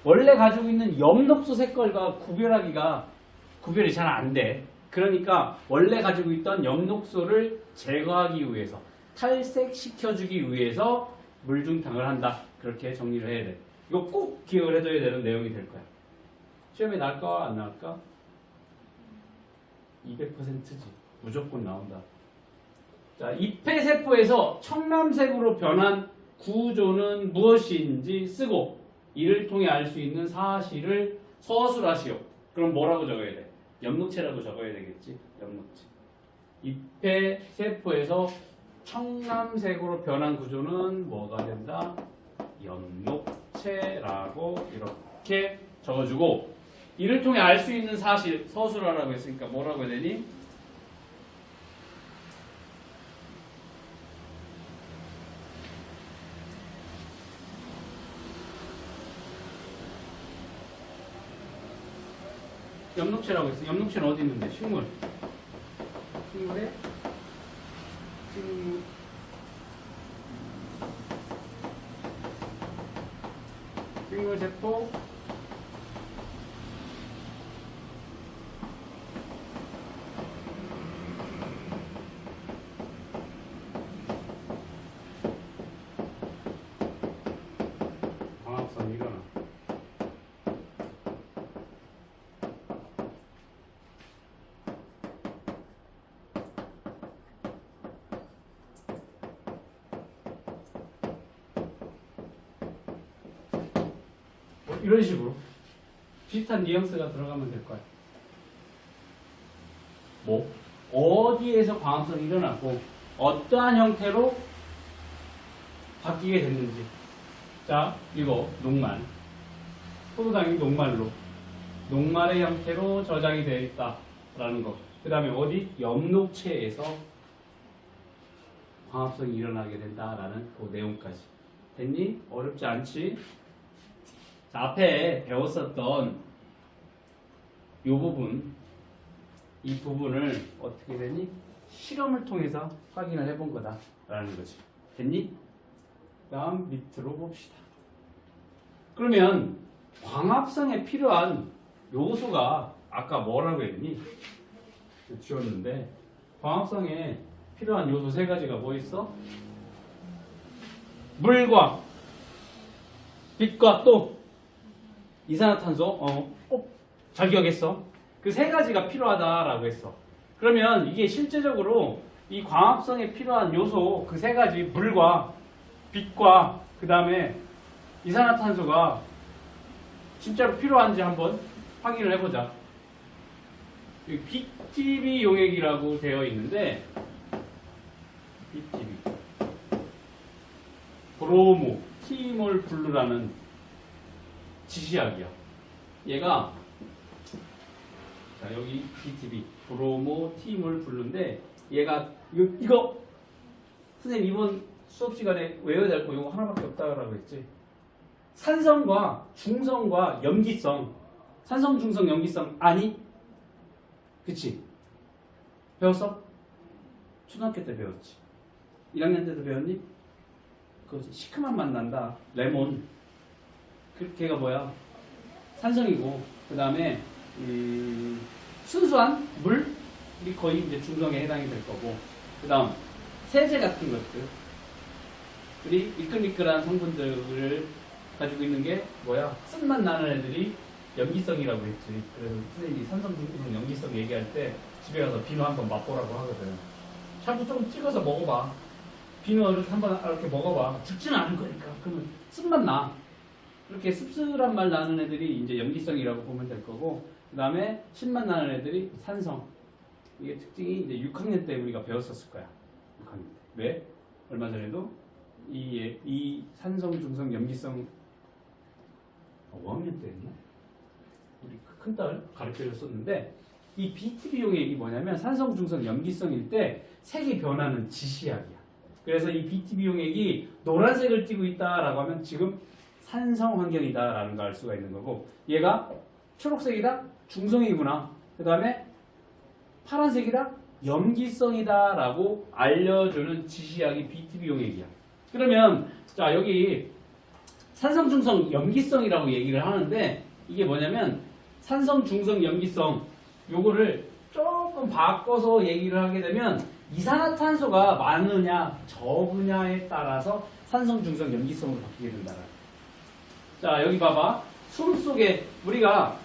원래 가지고 있는 엽록소 색깔과 구별이 잘 안 돼. 그러니까 원래 가지고 있던 엽록소를 제거하기 위해서, 탈색시켜주기 위해서 물중탕을 한다. 그렇게 정리를 해야 돼. 이거 꼭 기억을 해둬야 되는 내용이 될 거야. 시험에 나올까 안 나올까? 200%지. 무조건 나온다. 자, 잎폐세포에서 청남색으로 변한 구조는 무엇인지 쓰고 이를 통해 알 수 있는 사실을 서술하시오. 그럼 뭐라고 적어야 돼? 엽록체라고 적어야 되겠지. 엽록체. 잎폐세포에서 청남색으로 변한 구조는 뭐가 된다? 엽록체라고 이렇게 적어주고, 이를 통해 알 수 있는 사실 서술하라고 했으니까 뭐라고 해야 되니? 엽록체라고 했어. 엽록체는 어디 있는데? 식물. 식물에 식물세포 광합성이 일어나. 이런 식으로 비슷한 뉘앙스가 들어가면 될 거야. 뭐 어디에서 광합성이 일어났고 어떠한 형태로 바뀌게 됐는지. 자, 이거 녹말. 포도당이 녹말의 형태로 저장이 되어 있다라는 거. 그 다음에 어디? 엽록체에서 광합성이 일어나게 된다라는 그 내용까지. 됐니? 어렵지 않지? 자, 앞에 배웠었던 이 부분을 어떻게 되니? 실험을 통해서 확인을 해본 거다라는 거지. 됐니? 다음 밑으로 봅시다. 그러면 광합성에 필요한 요소가 아까 뭐라고 했니? 지웠는데 광합성에 필요한 요소 세 가지가 뭐 있어? 물과 빛과 또 이산화탄소. 잘 기억했어. 그 세 가지가 필요하다라고 했어. 그러면 이게 실제적으로 이 광합성에 필요한 요소 그 세 가지, 물과 빛과 그 다음에 이산화탄소가 진짜로 필요한지 한번 확인을 해보자. BTB 용액이라고 되어 있는데, BTB 브로모 티몰 블루라는 지시약이야. 얘가, 자, 여기 BTB 브로모 티몰 블루인데, 얘가 이거 선생님 이번 수업 시간에 외워야 될 거 이거 하나밖에 없다라고 했지. 산성과 중성과 염기성. 산성, 중성, 염기성 아니? 그치? 배웠어? 초등학교 때 배웠지. 1학년 때도 배웠니? 그 시큼한 맛 난다. 레몬. 걔가 뭐야? 산성이고, 그 다음에 순수한 물이 거의 이제 중성에 해당이 될 거고, 그 다음 세제 같은 것들이 미끌미끌한 성분들을 가지고 있는 게 뭐야? 쓴맛 나는 애들이 염기성이라고 했지. 그래서 선생님이 산성중성 염기성 얘기할 때 집에 가서 비누 한번 맛보라고 하거든. 샤브 좀 찍어서 먹어봐. 비누를 한번 이렇게 먹어봐. 죽지는 않을 거니까. 그러면 쓴맛 나. 이렇게 씁쓸한 맛 나는 애들이 이제 염기성이라고 보면 될 거고, 그 다음에 신맛 나는 애들이 산성. 이게 특징이 이제 6학년 때 우리가 배웠었을 거야. 6학년 때. 왜? 얼마 전에도 이 산성, 중성, 염기성 5학년 때였나? 우리 큰딸 가르쳐줬었는데, 이 BTB 용액이 뭐냐면 산성, 중성, 염기성일 때 색이 변하는 지시약이야. 그래서 이 BTB 용액이 노란색을 띠고 있다라고 하면 지금 산성 환경이다라는 걸 알 수가 있는 거고, 얘가 초록색이다? 중성이구나. 그 다음에 파란색이다? 염기성이다라고 알려주는 지시약이 BTB 용액이야. 그러면 자, 여기 산성, 중성, 염기성이라고 얘기를 하는데, 이게 뭐냐면 산성, 중성, 염기성 요거를 조금 바꿔서 얘기를 하게 되면 이산화탄소가 많으냐 적으냐에 따라서 산성, 중성, 염기성으로 바뀌게 된다. 자, 여기 봐봐. 숨 속에 우리가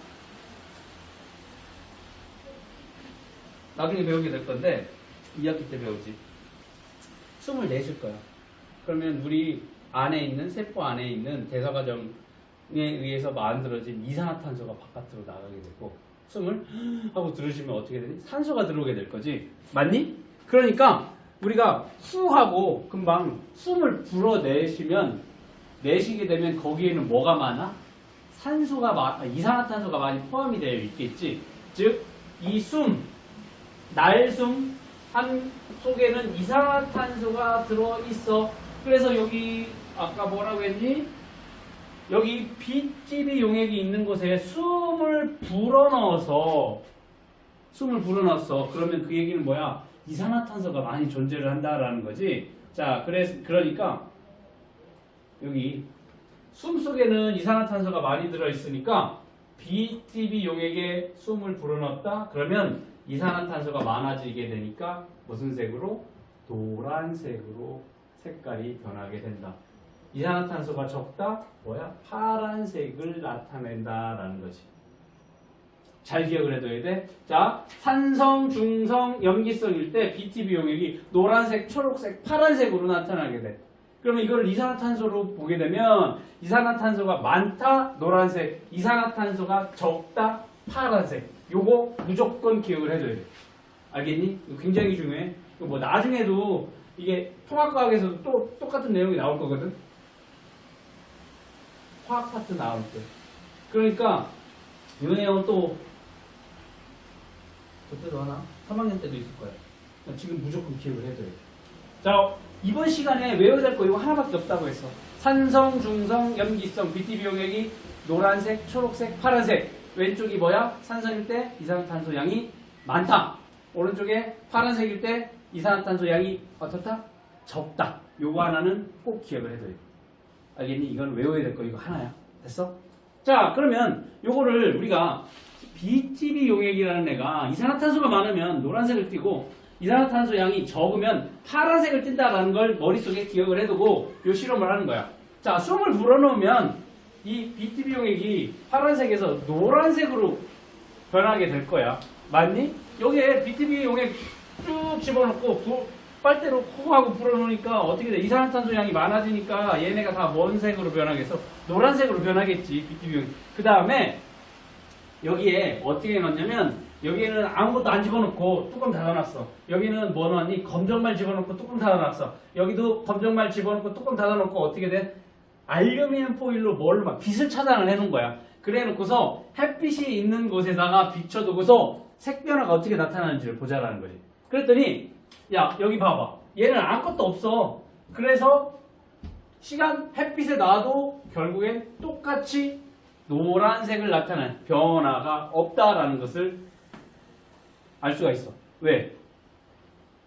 나중에 배우게 될 건데 2학기 때 배우지. 숨을 내쉴 거야. 그러면 우리 안에 있는 세포 안에 있는 대사 과정에 의해서 만들어진 이산화탄소가 바깥으로 나가게 되고, 숨을 하고 들으시면 어떻게 되니? 산소가 들어오게 될 거지. 맞니? 그러니까 우리가 후하고 금방 숨을 불어내시면 내쉬게 되면 거기에는 뭐가 많아? 이산화탄소가 많이 포함이 되어 있겠지. 즉, 이 숨, 날숨 한 속에는 이산화탄소가 들어있어. 그래서 여기 아까 뭐라고 했니? 여기 BTB 용액이 있는 곳에 숨을 불어넣어서 그러면 그 얘기는 뭐야? 이산화탄소가 많이 존재를 한다라는 거지. 자, 그러니까 여기 숨 속에는 이산화탄소가 많이 들어있으니까 BTB 용액에 숨을 불어넣었다? 그러면 이산화탄소가 많아지게 되니까 무슨 색으로? 노란색으로 색깔이 변하게 된다. 이산화탄소가 적다? 뭐야? 파란색을 나타낸다라는 거지. 잘 기억을 해둬야 돼. 자, 산성, 중성, 염기성일 때 BTB 용액이 노란색, 초록색, 파란색으로 나타나게 돼. 그러면 이걸 이산화탄소로 보게 되면 이산화탄소가 많다? 노란색. 이산화탄소가 적다? 파란색. 요거 무조건 기억을 해둬야 돼. 알겠니? 이거 굉장히 중요해. 이거 뭐 나중에도 이게 통합과학에서도 또 똑같은 내용이 나올 거거든. 화학 파트 나올 때. 그러니까 이 내용은 또 그때도 하나? 3학년 때도 있을 거야. 지금 무조건 기억을 해줘야 돼. 자, 이번 시간에 외워야 될 거 이거 하나밖에 없다고 했어. 산성, 중성, 염기성, BTB 용액이 노란색, 초록색, 파란색. 왼쪽이 뭐야? 산성일 때 이산화탄소 양이 많다. 오른쪽에 파란색일 때 이산화탄소 양이 어떻다? 적다. 요거 하나는 꼭 기억을 해둬야 돼. 알겠니? 이건 외워야 될 거 이거 하나야. 됐어? 자, 그러면 요거를 우리가 BTB 용액이라는 애가 이산화탄소가 많으면 노란색을 띠고 이산화탄소 양이 적으면 파란색을 띈다라는 걸 머릿속에 기억을 해두고 요 실험을 하는 거야. 자, 숨을 불어넣으면 이 BTB 용액이 파란색에서 노란색으로 변하게 될 거야. 맞니? 여기에 BTB 용액 쭉 집어넣고 빨대로 코하고 불어넣으니까 어떻게 돼? 이산화탄소 양이 많아지니까 얘네가 다 뭔 색으로 변하겠어? 노란색으로 변하겠지. BTB 용액. 그 다음에 여기에 어떻게 넣냐면 여기에는 아무것도 안 집어넣고 뚜껑 닫아놨어. 여기는 뭐 넣었니? 검정말 집어넣고 뚜껑 닫아놨어. 여기도 검정말 집어넣고 뚜껑 닫아놓고 어떻게 돼? 알루미늄 포일로 뭘 막 빛을 차단을 해놓은 거야. 그래 놓고서 햇빛이 있는 곳에다가 비춰두고서 색 변화가 어떻게 나타나는지를 보자라는 거지. 그랬더니 야, 여기 봐봐. 얘는 아무것도 없어. 그래서 시간 햇빛에 놔도 결국엔 똑같이 노란색을 나타내는 변화가 없다라는 것을 알 수가 있어. 왜?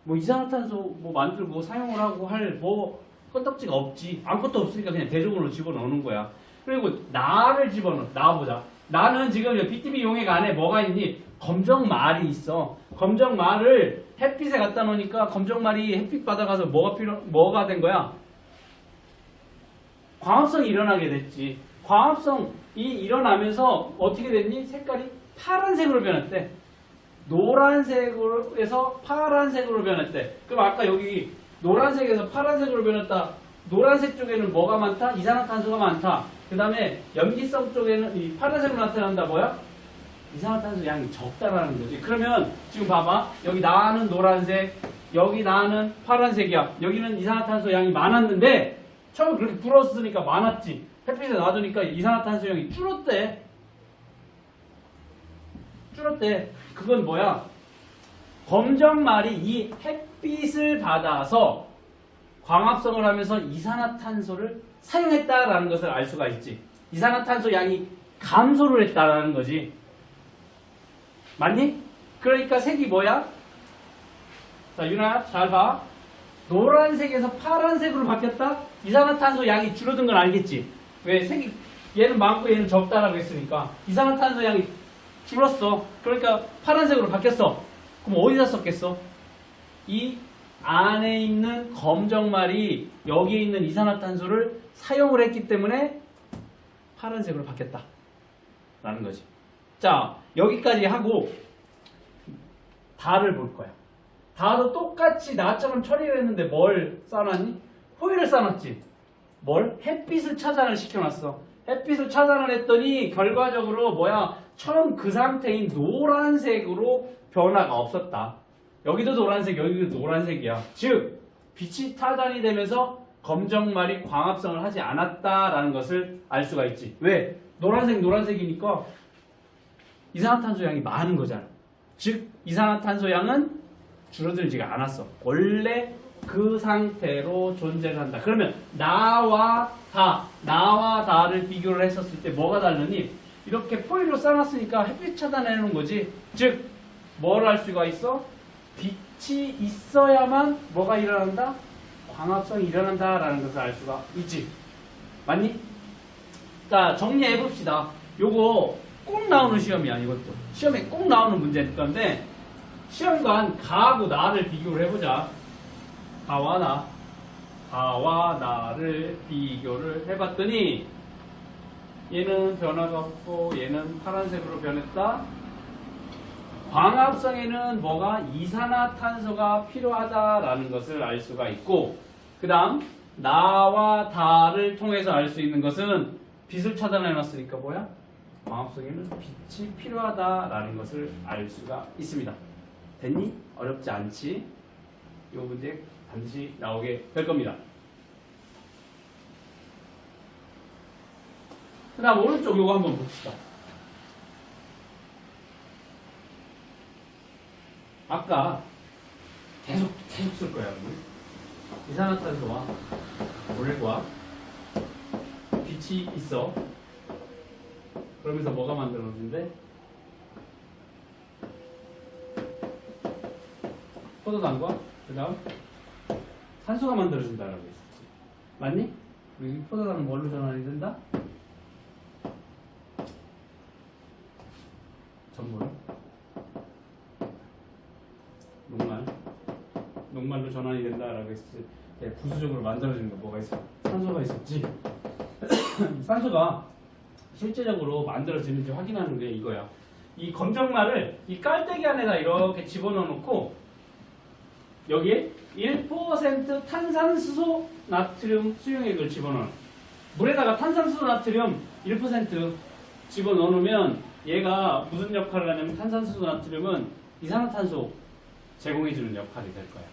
뭐 이산화탄소 뭐 만들고 사용을 하고 할 뭐 건덕지가 없지. 아무것도 없으니까 그냥 대중으로 집어넣는 거야. 그리고 나를 집어넣어. 나와보자. 나는 지금 BTB 용액 안에 뭐가 있니? 검정말이 있어. 검정말을 햇빛에 갖다 놓으니까 검정말이 햇빛 받아가서 뭐가 된 거야? 광합성이 일어나게 됐지. 광합성이 일어나면서 어떻게 됐니? 색깔이 파란색으로 변했대. 노란색에서 파란색으로 변했대. 그럼 아까 여기 노란색에서 파란색으로 변했다. 노란색 쪽에는 뭐가 많다? 이산화탄소가 많다. 그 다음에 염기성 쪽에는 이 파란색으로 나타난다. 뭐야? 이산화탄소 양이 적다라는 거지. 그러면 지금 봐봐. 여기 나는 노란색, 여기 나는 파란색이야. 여기는 이산화탄소 양이 많았는데 처음에 그렇게 불었으니까 많았지. 햇빛에 놔두니까 이산화탄소 양이 줄었대. 그건 뭐야? 검정말이 이 햇빛을 받아서 광합성을 하면서 이산화탄소를 사용했다라는 것을 알 수가 있지. 이산화탄소 양이 감소를 했다라는 거지. 맞니? 그러니까 색이 뭐야? 자, 윤아야 잘 봐. 노란색에서 파란색으로 바뀌었다? 이산화탄소 양이 줄어든 건 알겠지? 왜? 색이 얘는 많고 얘는 적다라고 했으니까 이산화탄소 양이 줄었어. 그러니까 파란색으로 바뀌었어. 그럼 어디다 썼겠어? 이 안에 있는 검정말이 여기에 있는 이산화탄소를 사용을 했기 때문에 파란색으로 바뀌었다 라는 거지. 자, 여기까지 하고 다를 볼 거야. 다도 똑같이 나처럼 처리를 했는데 뭘 써놨니? 호일을 써놨지. 뭘? 햇빛을 차단을 시켜놨어. 햇빛을 차단을 했더니 결과적으로 뭐야? 처음 그 상태인 노란색으로 변화가 없었다. 여기도 노란색, 여기도 노란색이야. 즉 빛이 차단이 되면서 검정말이 광합성을 하지 않았다라는 것을 알 수가 있지. 왜? 노란색이니까 이산화탄소 양이 많은 거잖아. 즉 이산화탄소 양은 줄어들지가 않았어. 원래 그 상태로 존재를 한다. 그러면 나와 다를 비교를 했었을 때 뭐가 다르니? 이렇게 포일로 써놨으니까 햇빛 차단해 놓은 거지. 즉 뭘 할 수가 있어? 빛이 있어야만 뭐가 일어난다? 광합성이 일어난다라는 것을 알 수가 있지. 맞니? 자, 정리해 봅시다. 요거 꼭 나오는 시험이야. 이것도 시험에 꼭 나오는 문제일 건데 시험관 가하고 나를 비교를 해보자. 가와 나를 비교를 해봤더니 얘는 변화가 없고 얘는 파란색으로 변했다. 광합성에는 뭐가? 이산화탄소가 필요하다라는 것을 알 수가 있고, 그 다음 나와 다를 통해서 알 수 있는 것은 빛을 차단해 놨으니까 뭐야? 광합성에는 빛이 필요하다라는 것을 알 수가 있습니다. 됐니? 어렵지 않지? 이 문제 반드시 나오게 될 겁니다. 그 다음 오른쪽 요거 한번 봅시다. 아까 계속 쓸 거야. 이산화탄소와 물과 빛이 있어. 그러면서 뭐가 만들어지는데? 포도당과 그 다음 산소가 만들어진다라고 했었지. 맞니? 우리 포도당은 뭘로 전환이 된다? 전부로 녹말로 전환이 된다라고 했을 때 부수적으로 만들어지는 거 뭐가 있어? 산소가 있었지. 산소가 실제적으로 만들어지는지 확인하는 게 이거야. 이 검정말을 이 깔때기 안에다 이렇게 집어넣어 놓고 여기에 1% 탄산수소 나트륨 수용액을 집어넣어. 물에다가 탄산수소 나트륨 1% 집어넣어 놓으면 얘가 무슨 역할을 하냐면 탄산수소 나트륨은 이산화탄소 제공해주는 역할이 될 거야.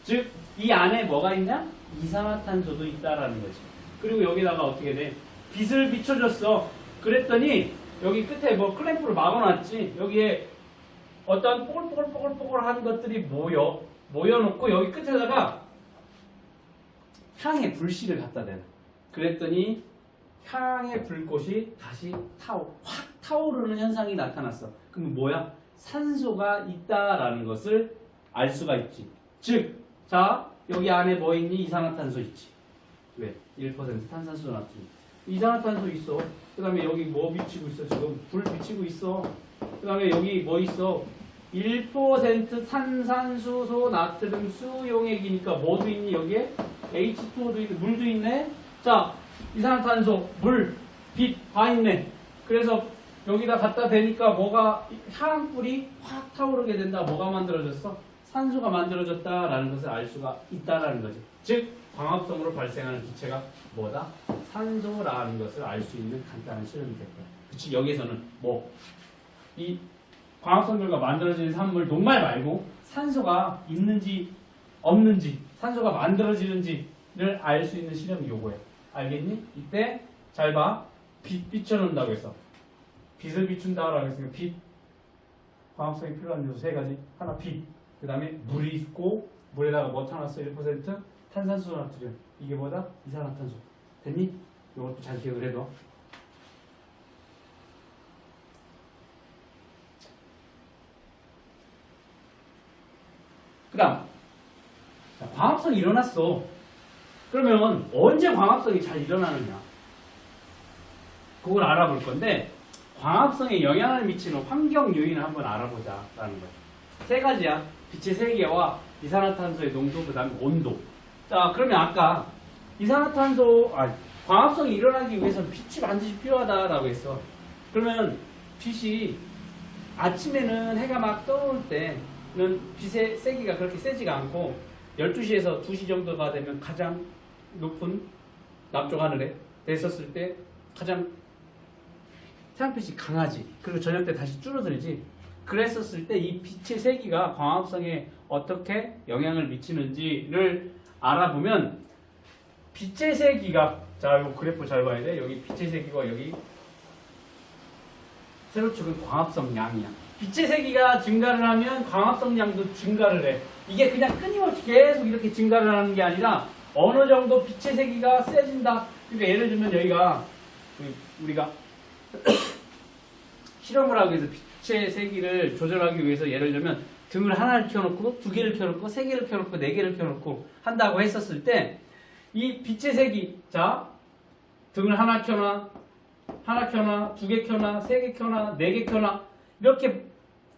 즉, 이 안에 뭐가 있냐? 이산화탄소도 있다라는 거지. 그리고 여기다가 어떻게 돼? 빛을 비춰줬어. 그랬더니 여기 끝에 뭐 클램프로 막아놨지. 여기에 어떤 뽀글뽀글뽀글뽀글한 것들이 모여놓고 여기 끝에다가 향의 불씨를 갖다 대는. 그랬더니 향의 불꽃이 다시 확 타오르는 현상이 나타났어. 그럼 뭐야? 산소가 있다라는 것을 알 수가 있지. 즉, 자, 여기 안에 뭐 있니? 이산화탄소 있지. 왜? 1% 탄산수 나트륨. 이산화탄소 있어. 그 다음에 여기 뭐 비치고 있어? 지금 불 비치고 있어. 그 다음에 여기 뭐 있어? 1% 탄산수소 나트륨 수용액이니까 뭐도 있니 여기에? H2O도 있고 물도 있네. 자, 이산화탄소, 물, 빛 다 있네. 그래서 여기다 갖다 대니까 뭐가 향불이 확 타오르게 된다. 뭐가 만들어졌어? 산소가 만들어졌다라는 것을 알 수가 있다라는 거지. 즉 광합성으로 발생하는 기체가 뭐다? 산소라는 것을 알 수 있는 간단한 실험이 될 거야. 그치? 여기에서는 뭐 이 광합성들과 만들어지는 산물 녹말 말고 산소가 있는지 없는지 산소가 만들어지는지를 알 수 있는 실험이 요거예요. 알겠니? 이때 잘 봐. 빛 비춰놓는다고 했어. 빛을 비춘다라고 했으니까 빛 광합성이 필요한 요소 세 가지. 하나 빛. 그 다음에 물이 있고 물에다가 뭐 타놨어? 1% 탄산수소 나트륨. 이게 뭐다? 이산화탄소. 됐니? 이것도 잘 기억을 해둬. 그 다음 광합성이 일어났어. 그러면 언제 광합성이 잘 일어나느냐? 그걸 알아볼 건데 광합성에 영향을 미치는 환경 요인을 한번 알아보자라는 거야. 세 가지야. 빛의 세기와 이산화탄소의 농도, 그 다음에 온도. 자, 그러면 아까 광합성이 일어나기 위해서는 빛이 반드시 필요하다라고 했어. 그러면 빛이 아침에는 해가 막 떠오를 때는 빛의 세기가 그렇게 세지가 않고 12시에서 2시 정도가 되면 가장 높은 남쪽 하늘에 됐었을 때 가장 태양빛이 강하지. 그리고 저녁 때 다시 줄어들지. 그랬었을 때 이 빛의 세기가 광합성에 어떻게 영향을 미치는지를 알아보면 빛의 세기가 자, 요 그래프 잘 봐야 돼. 여기 빛의 세기가 여기 세로축은 광합성 양이야. 빛의 세기가 증가를 하면 광합성 양도 증가를 해. 이게 그냥 끊임없이 계속 이렇게 증가를 하는 게 아니라 어느 정도 빛의 세기가 세진다. 그러니까 예를 들면 여기가 우리가 실험을 하기 위해서 빛의 세기를 조절하기 위해서 예를 들면 등을 하나를 켜놓고 두 개를 켜놓고 세 개를 켜놓고 네 개를 켜놓고 한다고 했었을 때 이 빛의 세기, 자, 등을 하나 켜놔, 두 개 켜놔, 세 개 켜놔, 네 개 켜놔, 이렇게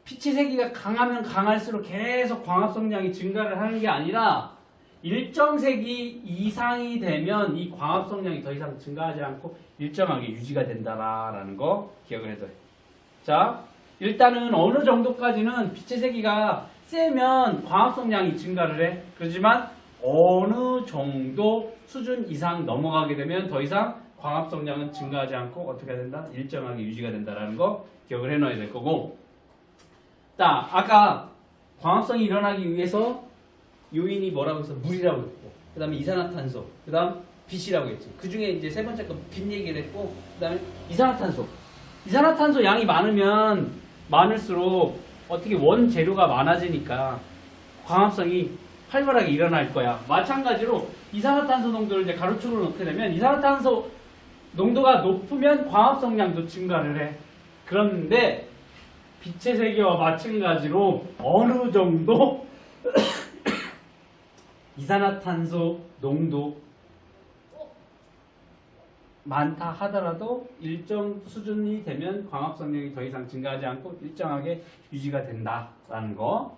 빛의 세기가 강하면 강할수록 계속 광합성량이 증가를 하는 게 아니라 일정 세기 이상이 되면 이 광합성량이 더 이상 증가하지 않고 일정하게 유지가 된다라는 거 기억을 해둬요. 자, 일단은 어느 정도까지는 빛의 세기가 세면 광합성량이 증가를 해. 그렇지만 어느 정도 수준 이상 넘어가게 되면 더 이상 광합성량은 증가하지 않고 어떻게 된다? 일정하게 유지가 된다라는 거 기억을 해놔야 될 거고. 자, 아까 광합성이 일어나기 위해서 요인이 뭐라고 해서 물이라고 했고, 그 다음에 이산화탄소, 그 다음 빛이라고 했지. 그 중에 이제 세 번째 거 빛 얘기를 했고, 그 다음에 이산화탄소. 이산화탄소 양이 많으면 많을수록 어떻게 원재료가 많아지니까 광합성이 활발하게 일어날 거야. 마찬가지로 이산화탄소 농도를 이제 가로축으로 놓게 되면 이산화탄소 농도가 높으면 광합성량도 증가를 해. 그런데 빛의 세기와 마찬가지로 어느 정도 이산화탄소 농도 많다 하더라도 일정 수준이 되면 광합성량이 더 이상 증가하지 않고 일정하게 유지가 된다라는 거.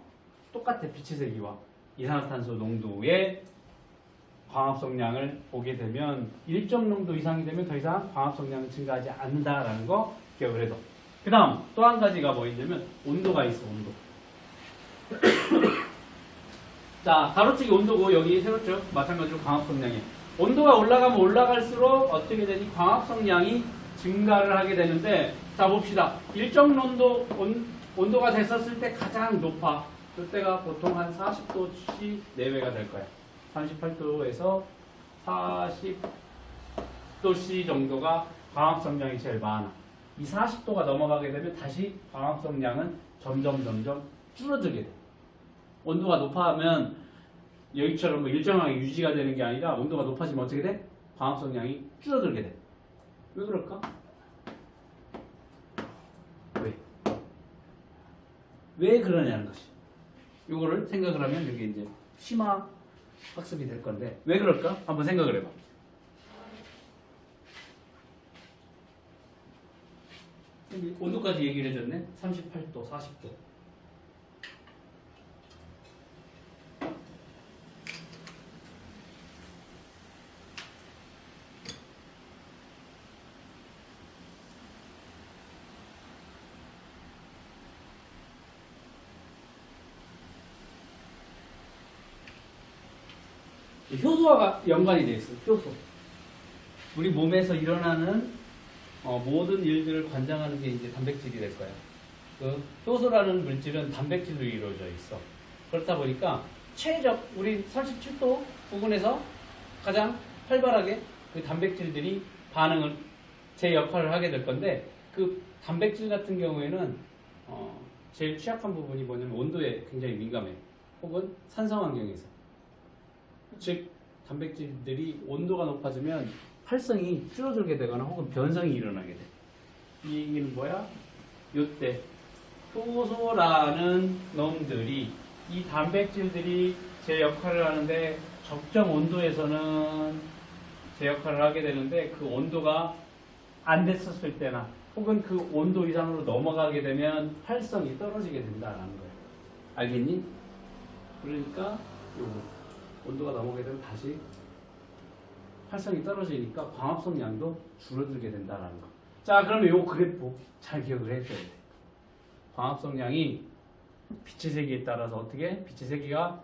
똑같아. 빛의 세기와 이산화탄소 농도의 광합성량을 보게 되면 일정 농도 이상이 되면 더 이상 광합성량은 증가하지 않는다라는 거 기억을 해둬. 그 다음 또 한 가지가 뭐 있냐면 온도가 있어. 온도. 자, 가로축이 온도고 여기 세로축 마찬가지로 광합성량이. 온도가 올라가면 올라갈수록 어떻게 되니? 광합성량이 증가를 하게 되는데, 자 봅시다. 일정 온도가 됐었을 때 가장 높아. 그때가 보통 한 40도씨 내외가 될 거야. 38도에서 40도씨 정도가 광합성량이 제일 많아. 이 40도가 넘어가게 되면 다시 광합성량은 점점 줄어들게 돼. 온도가 높아하면 여기처럼 뭐 일정하게 유지가 되는 게 아니라 온도가 높아지면 어떻게 돼? 광합성량이 줄어들게 돼. 왜 그럴까? 왜 그러냐는 것이. 요거를 생각을 하면 여기 이제 심화 학습이 될 건데 왜 그럴까? 한번 생각을 해봐. 온도까지 얘기를 해줬네. 38도, 40도. 효소와 연관이 되어 있어요. 효소. 우리 몸에서 일어나는 모든 일들을 관장하는 게 이제 단백질이 될 거예요. 그 효소라는 물질은 단백질로 이루어져 있어. 그렇다 보니까 최적 우리 37도 부근에서 가장 활발하게 그 단백질들이 반응을 제 역할을 하게 될 건데 그 단백질 같은 경우에는 제일 취약한 부분이 뭐냐면 온도에 굉장히 민감해요. 혹은 산성 환경에서. 즉 단백질들이 온도가 높아지면 활성이 줄어들게 되거나 혹은 변성이 일어나게 돼. 이 얘기는 뭐야? 요때 효소라는 놈들이 이 단백질들이 제 역할을 하는데 적정 온도에서는 제 역할을 하게 되는데 그 온도가 안 됐었을 때나 혹은 그 온도 이상으로 넘어가게 되면 활성이 떨어지게 된다는 거예요. 알겠니? 그러니까 요거 온도가 넘어가게 되면 다시 활성이 떨어지니까 광합성 양도 줄어들게 된다는 거. 자, 그러면 요 그래프 잘 기억을 해줘야 돼. 광합성 양이 빛의 세기에 따라서 어떻게? 빛의 세기가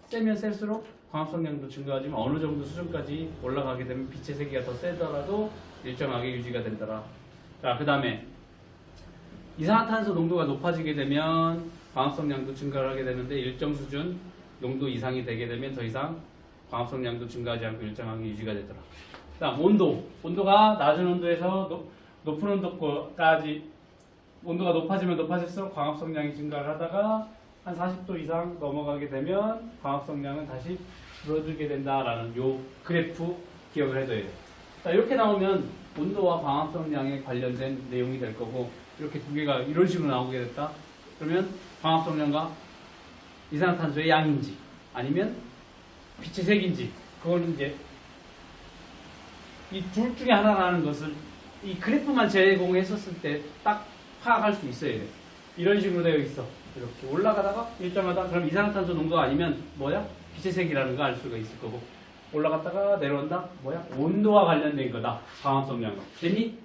세면 셀수록 광합성 양도 증가하지만 어느 정도 수준까지 올라가게 되면 빛의 세기가 더 세더라도 일정하게 유지가 된다라. 자, 그 다음에 이산화탄소 농도가 높아지게 되면 광합성 양도 증가를 하게 되는데 일정 수준 농도 이상이 되게 되면 더 이상 광합성 양도 증가하지 않고 일정하게 유지가 되더라. 다음 온도가 낮은 온도에서 높은 온도까지 온도가 높아지면 높아질수록 광합성 양이 증가를 하다가 한 40도 이상 넘어가게 되면 광합성 양은 다시 줄어들게 된다라는 요 그래프 기억을 해둬야 돼요. 자, 이렇게 나오면 온도와 광합성 양에 관련된 내용이 될 거고 이렇게 두 개가 이런 식으로 나오게 됐다. 그러면 광합성 양과 이산화탄소의 양인지 아니면 빛의 색인지 그거는 이제 이 둘 중에 하나라는 것을 이 그래프만 제공했었을 때 딱 파악할 수 있어야 돼. 이런 식으로 되어 있어. 이렇게 올라가다가 일정하다 그럼 이산화탄소 농도가 아니면 뭐야? 빛의 색이라는 거 알 수가 있을 거고 올라갔다가 내려온다? 뭐야? 온도와 관련된 거다. 광합성 양과. 됐니?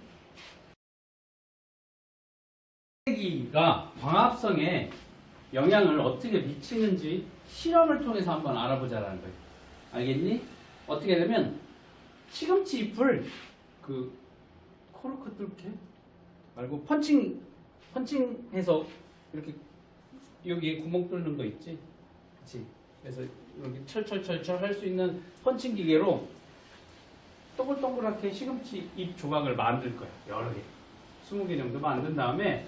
색이가 광합성에 영향을 어떻게 미치는지 실험을 통해서 한번 알아보자라는 거예요. 알겠니? 어떻게 되면 시금치 잎을 그 코르크 뚫게 말고 펀칭해서 이렇게 여기에 구멍 뚫는 거 있지? 그치? 그래서 이렇게 철철철철 할 수 있는 펀칭 기계로 동글동글하게 시금치 잎 조각을 만들 거야. 여러 개. 20개 정도 만든 다음에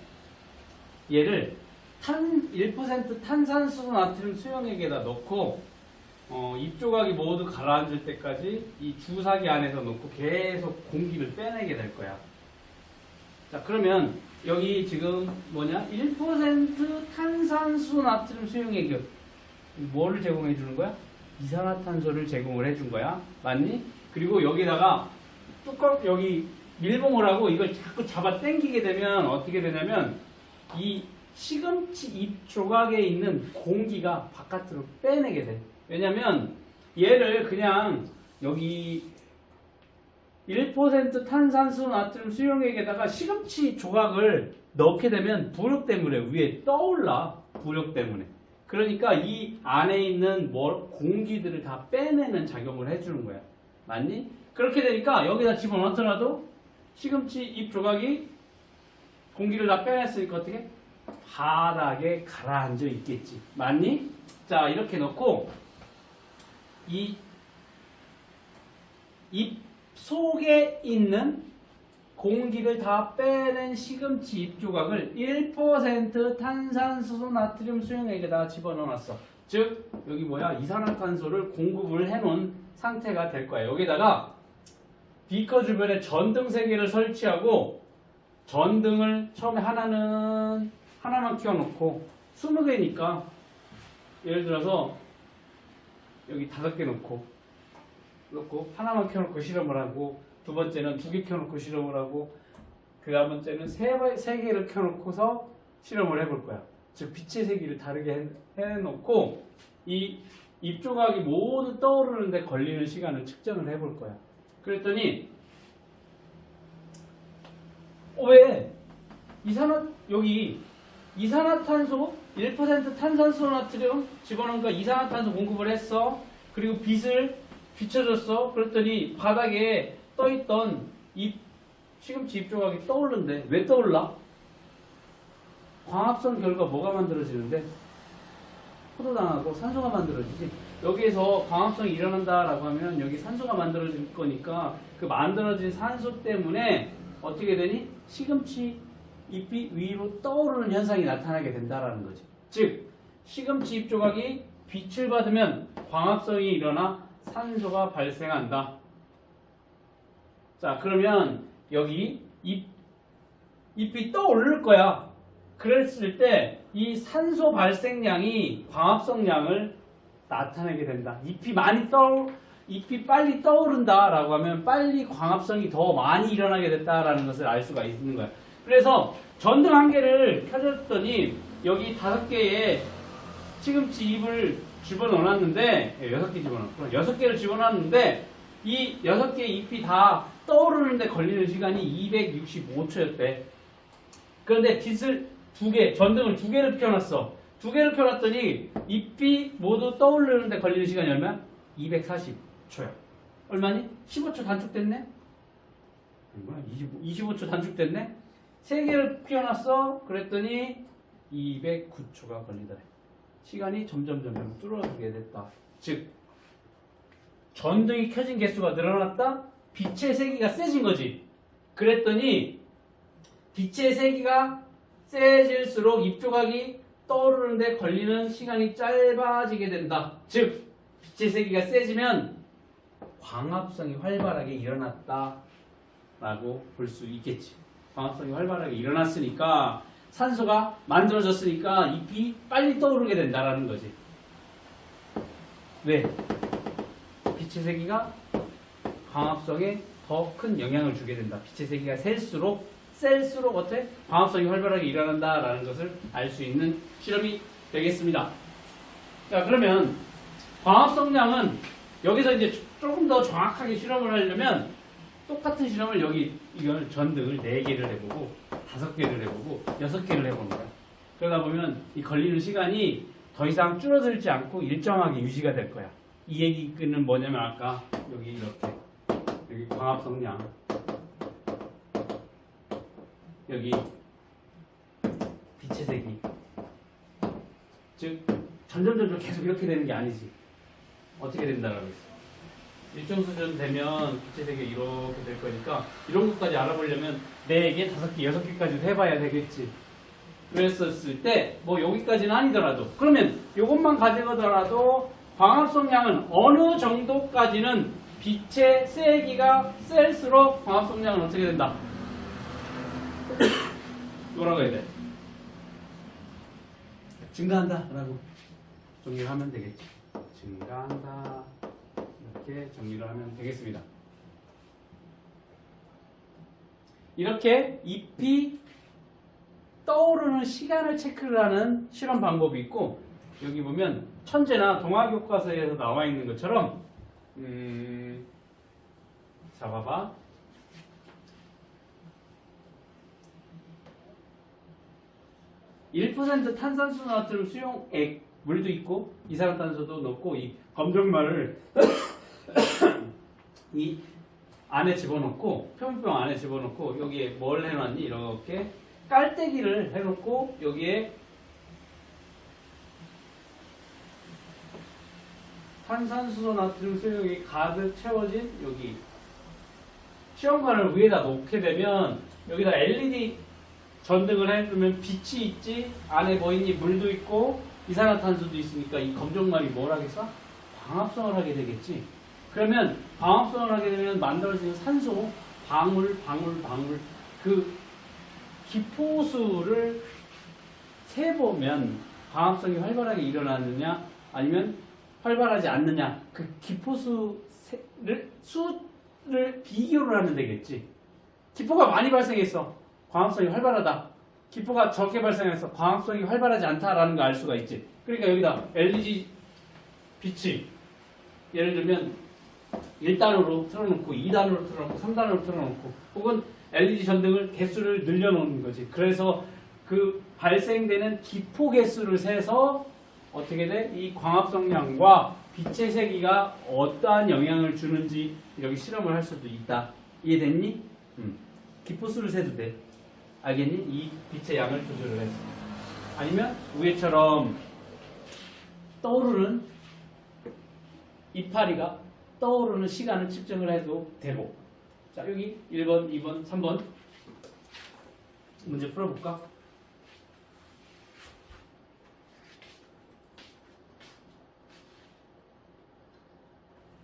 얘를 1% 탄산수 나트륨 수용액에다 넣고 잎 조각이 모두 가라앉을 때까지 이 주사기 안에서 넣고 계속 공기를 빼내게 될 거야. 자, 그러면 여기 지금 뭐냐? 1% 탄산수 나트륨 수용액이 뭐를 제공해 주는 거야? 이산화탄소를 제공을 해 준 거야. 맞니? 그리고 여기다가 뚜껑 여기 밀봉을 하고 이걸 자꾸 잡아 당기게 되면 어떻게 되냐면 이 시금치 잎 조각에 있는 공기가 바깥으로 빼내게 돼. 왜냐면 얘를 그냥 여기 1% 탄산수 나트륨 수용액에다가 시금치 조각을 넣게 되면 부력 때문에 위에 떠올라. 부력 때문에. 그러니까 이 안에 있는 공기들을 다 빼내는 작용을 해주는 거야. 맞니? 그렇게 되니까 여기다 집어넣더라도 시금치 잎 조각이 공기를 다 빼냈으니까 어떻게? 바닥에 가라앉아 있겠지. 맞니? 자, 이렇게 넣고 이 잎 속에 있는 공기를 다 빼낸 시금치 잎 조각을 1% 탄산수소 나트륨 수용액에다가 집어넣어놨어. 즉 여기 뭐야? 이산화탄소를 공급을 해놓은 상태가 될 거야. 여기다가 비커 주변에 전등 3개를 설치하고 전등을 처음에 하나만 켜놓고 20개니까 예를 들어서 여기 5개 놓고 하나만 켜놓고 실험을 하고 두 번째는 2개 켜놓고 실험을 하고 그 다음 번째는 세 개를 켜놓고서 실험을 해볼 거야. 즉 빛의 세기를 다르게 해놓고 이 입조각이 모두 떠오르는데 걸리는 시간을 측정을 해볼 거야. 그랬더니 왜 여기 이산화탄소 1% 탄산수 나트륨 집어넣으니까 이산화탄소 공급을 했어. 그리고 빛을 비춰줬어. 그랬더니 바닥에 떠있던 이 시금치 입조각이 떠오른대. 왜 떠올라? 광합성 결과 뭐가 만들어지는데? 포도당하고 산소가 만들어지지. 여기에서 광합성이 일어난다라고 하면 여기 산소가 만들어질 거니까 그 만들어진 산소 때문에 어떻게 되니? 시금치 잎이 위로 떠오르는 현상이 나타나게 된다라는 거지. 즉 시금치 잎 조각이 빛을 받으면 광합성이 일어나 산소가 발생한다. 자, 그러면 여기 잎이 떠오를 거야. 그랬을 때 이 산소 발생량이 광합성량을 나타내게 된다. 잎이 빨리 떠오른다라고 하면 빨리 광합성이 더 많이 일어나게 됐다라는 것을 알 수가 있는 거야. 그래서 전등 한 개를 켜줬더니 여기 5개의 시금치 잎을 집어넣어놨는데 6개 집어넣었구나. 6개를 집어넣었는데 이 6개의 잎이 다 떠오르는데 걸리는 시간이 265초였대. 그런데 빛을 전등을 2개를 켜놨어. 2개를 켜놨더니 잎이 모두 떠오르는데 걸리는 시간이 얼마야? 240초야. 얼마니? 15초 단축됐네? 25초 단축됐네? 3개를 켜놨어. 그랬더니 209초가 걸리더래. 시간이 점점 줄어들게 됐다. 즉 전등이 켜진 개수가 늘어났다. 빛의 세기가 세진 거지. 그랬더니 빛의 세기가 세질수록 잎조각이 떠오르는데 걸리는 시간이 짧아지게 된다. 즉 빛의 세기가 세지면 광합성이 활발하게 일어났다라고 볼 수 있겠지. 광합성이 활발하게 일어났으니까 산소가 만들어졌으니까 잎이 빨리 떠오르게 된다라는 거지. 왜? 빛의 세기가 광합성에 더 큰 영향을 주게 된다. 빛의 세기가 셀수록 어때? 광합성이 활발하게 일어난다라는 것을 알 수 있는 실험이 되겠습니다. 자, 그러면 광합성량은 여기서 이제 조금 더 정확하게 실험을 하려면 똑같은 실험을 이걸 전등을 4개를 해보고 5개를 해보고 6개를 해보는 거야. 그러다 보면 이 걸리는 시간이 더 이상 줄어들지 않고 일정하게 유지가 될 거야. 이 얘기는 뭐냐면 아까 여기 광합성량 여기 빛의 세기 즉 점점 계속 이렇게 되는 게 아니지. 어떻게 된다라고 했어. 일정 수준 되면 빛의 세기가 이렇게 될 거니까 이런 것까지 알아보려면 4개, 5개, 6개까지도 해봐야 되겠지. 그랬었을 때 뭐 여기까지는 아니더라도 그러면 이것만 가져가더라도 광합성량은 어느 정도까지는 빛의 세기가 셀수록 광합성량은 어떻게 된다? 뭐라고 해야 돼? 증가한다 라고 정리를 하면 되겠지. 증가한다 이렇게 정리를 하면 되겠습니다. 이렇게 잎이 떠오르는 시간을 체크를 하는 실험 방법이 있고 여기 보면 천재나 동화교과서에서 나와 있는 것처럼 자 봐봐. (1% 탄산수 나트륨 수용액) 물도 있고 이산화탄소도 넣고 이 검정말을 이 안에 집어넣고 표면병 안에 집어넣고 여기에 뭘 해놨니? 이렇게 깔때기를 해놓고 여기에 탄산수소 나트륨 수용액이 가득 채워진 여기 시험관을 위에다 놓게 되면 여기다 LED 전등을 해두면 빛이 있지. 안에 뭐 있니? 물도 있고 이산화탄소도 있으니까 이 검정말이 뭘 하겠어? 광합성을 하게 되겠지. 그러면 광합성을 하게 되면 만들어지는 산소 방울 그 기포수를 세보면 광합성이 활발하게 일어나느냐 아니면 활발하지 않느냐 그 기포수를 비교를 하면 되겠지. 기포가 많이 발생했어. 광합성이 활발하다. 기포가 적게 발생해서 광합성이 활발하지 않다라는 걸 알 수가 있지. 그러니까 여기다 LED 빛이 예를 들면 1단으로 틀어놓고 2단으로 틀어놓고 3단으로 틀어놓고 혹은 LED 전등을 개수를 늘려놓는 거지. 그래서 그 발생되는 기포 개수를 세서 어떻게 돼? 이 광합성량과 빛의 세기가 어떠한 영향을 주는지 여기 실험을 할 수도 있다. 이해됐니? 기포수를 세도 돼. 알겠니? 이 빛의 양을 조절을 해서. 아니면 위에처럼 떠오르는 이파리가 떠오르는 시간을 측정을 해도 되고. 자, 여기 1번, 2번, 3번 문제 풀어볼까?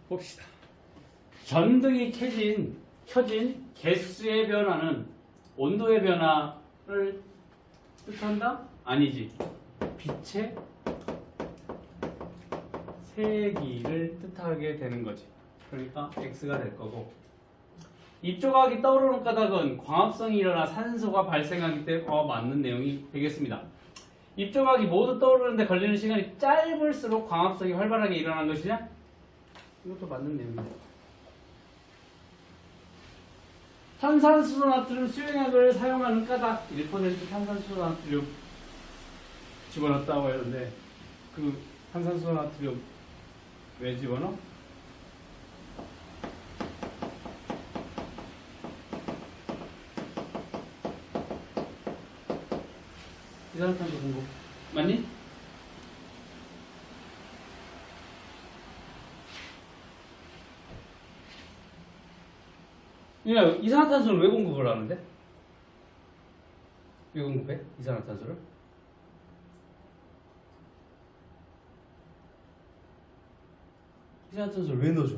봅시다. 전등이 켜진 개수의 변화는 온도의 변화를 뜻한다? 아니지. 빛의 세기를 뜻하게 되는 거지. 그러니까 X가 될 거고. 입조각이 떠오르는 까닭은 광합성이 일어나 산소가 발생하기 때문에 맞는 내용이 되겠습니다. 입조각이 모두 떠오르는데 걸리는 시간이 짧을수록 광합성이 활발하게 일어나는 것이냐? 이것도 맞는 내용이다. 탄산수소 나트륨 수용액을 사용하는 까닭 1% 탄산수소 나트륨 집어넣었다고 했는데 그 탄산수소 나트륨 왜 집어넣어? 이산화탄소 공급 맞니? 그러니까 이산화탄소를 왜 공급을 하는데? 왜 공급해? 이산화탄소를? 이산화탄소를 왜 넣어줘?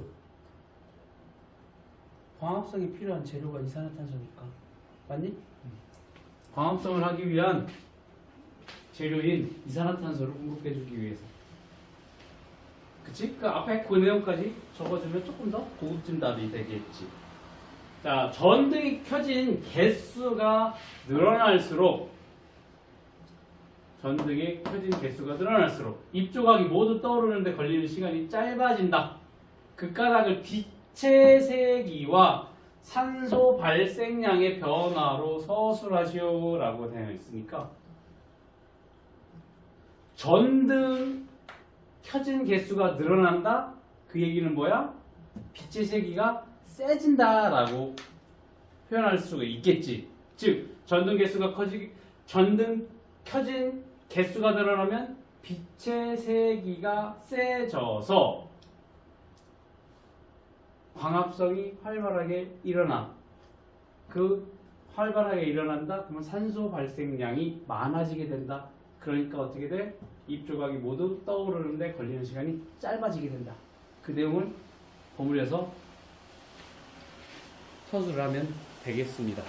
광합성이 필요한 재료가 이산화탄소니까. 맞니? 광합성을 하기 위한 재료인 이산화탄소를 공급해주기 위해서. 그치? 그 앞에 그 내용까지 적어주면 조금 더 고급진 답이 되겠지. 자, 전등이 켜진 개수가 늘어날수록 입조각이 모두 떠오르는데 걸리는 시간이 짧아진다. 그 까닭을 빛의 세기와 산소 발생량의 변화로 서술하시오라고 되어 있으니까 전등 켜진 개수가 늘어난다? 그 얘기는 뭐야? 빛의 세기가 세진다라고 표현할 수가 있겠지. 즉, 전등 켜진 개수가 늘어나면 빛의 세기가 세져서 광합성이 활발하게 일어나. 그 활발하게 일어난다? 그러면 산소 발생량이 많아지게 된다. 그러니까 어떻게 돼? 입조각이 모두 떠오르는데 걸리는 시간이 짧아지게 된다. 그 내용을 버무려서 서술을 하면 되겠습니다.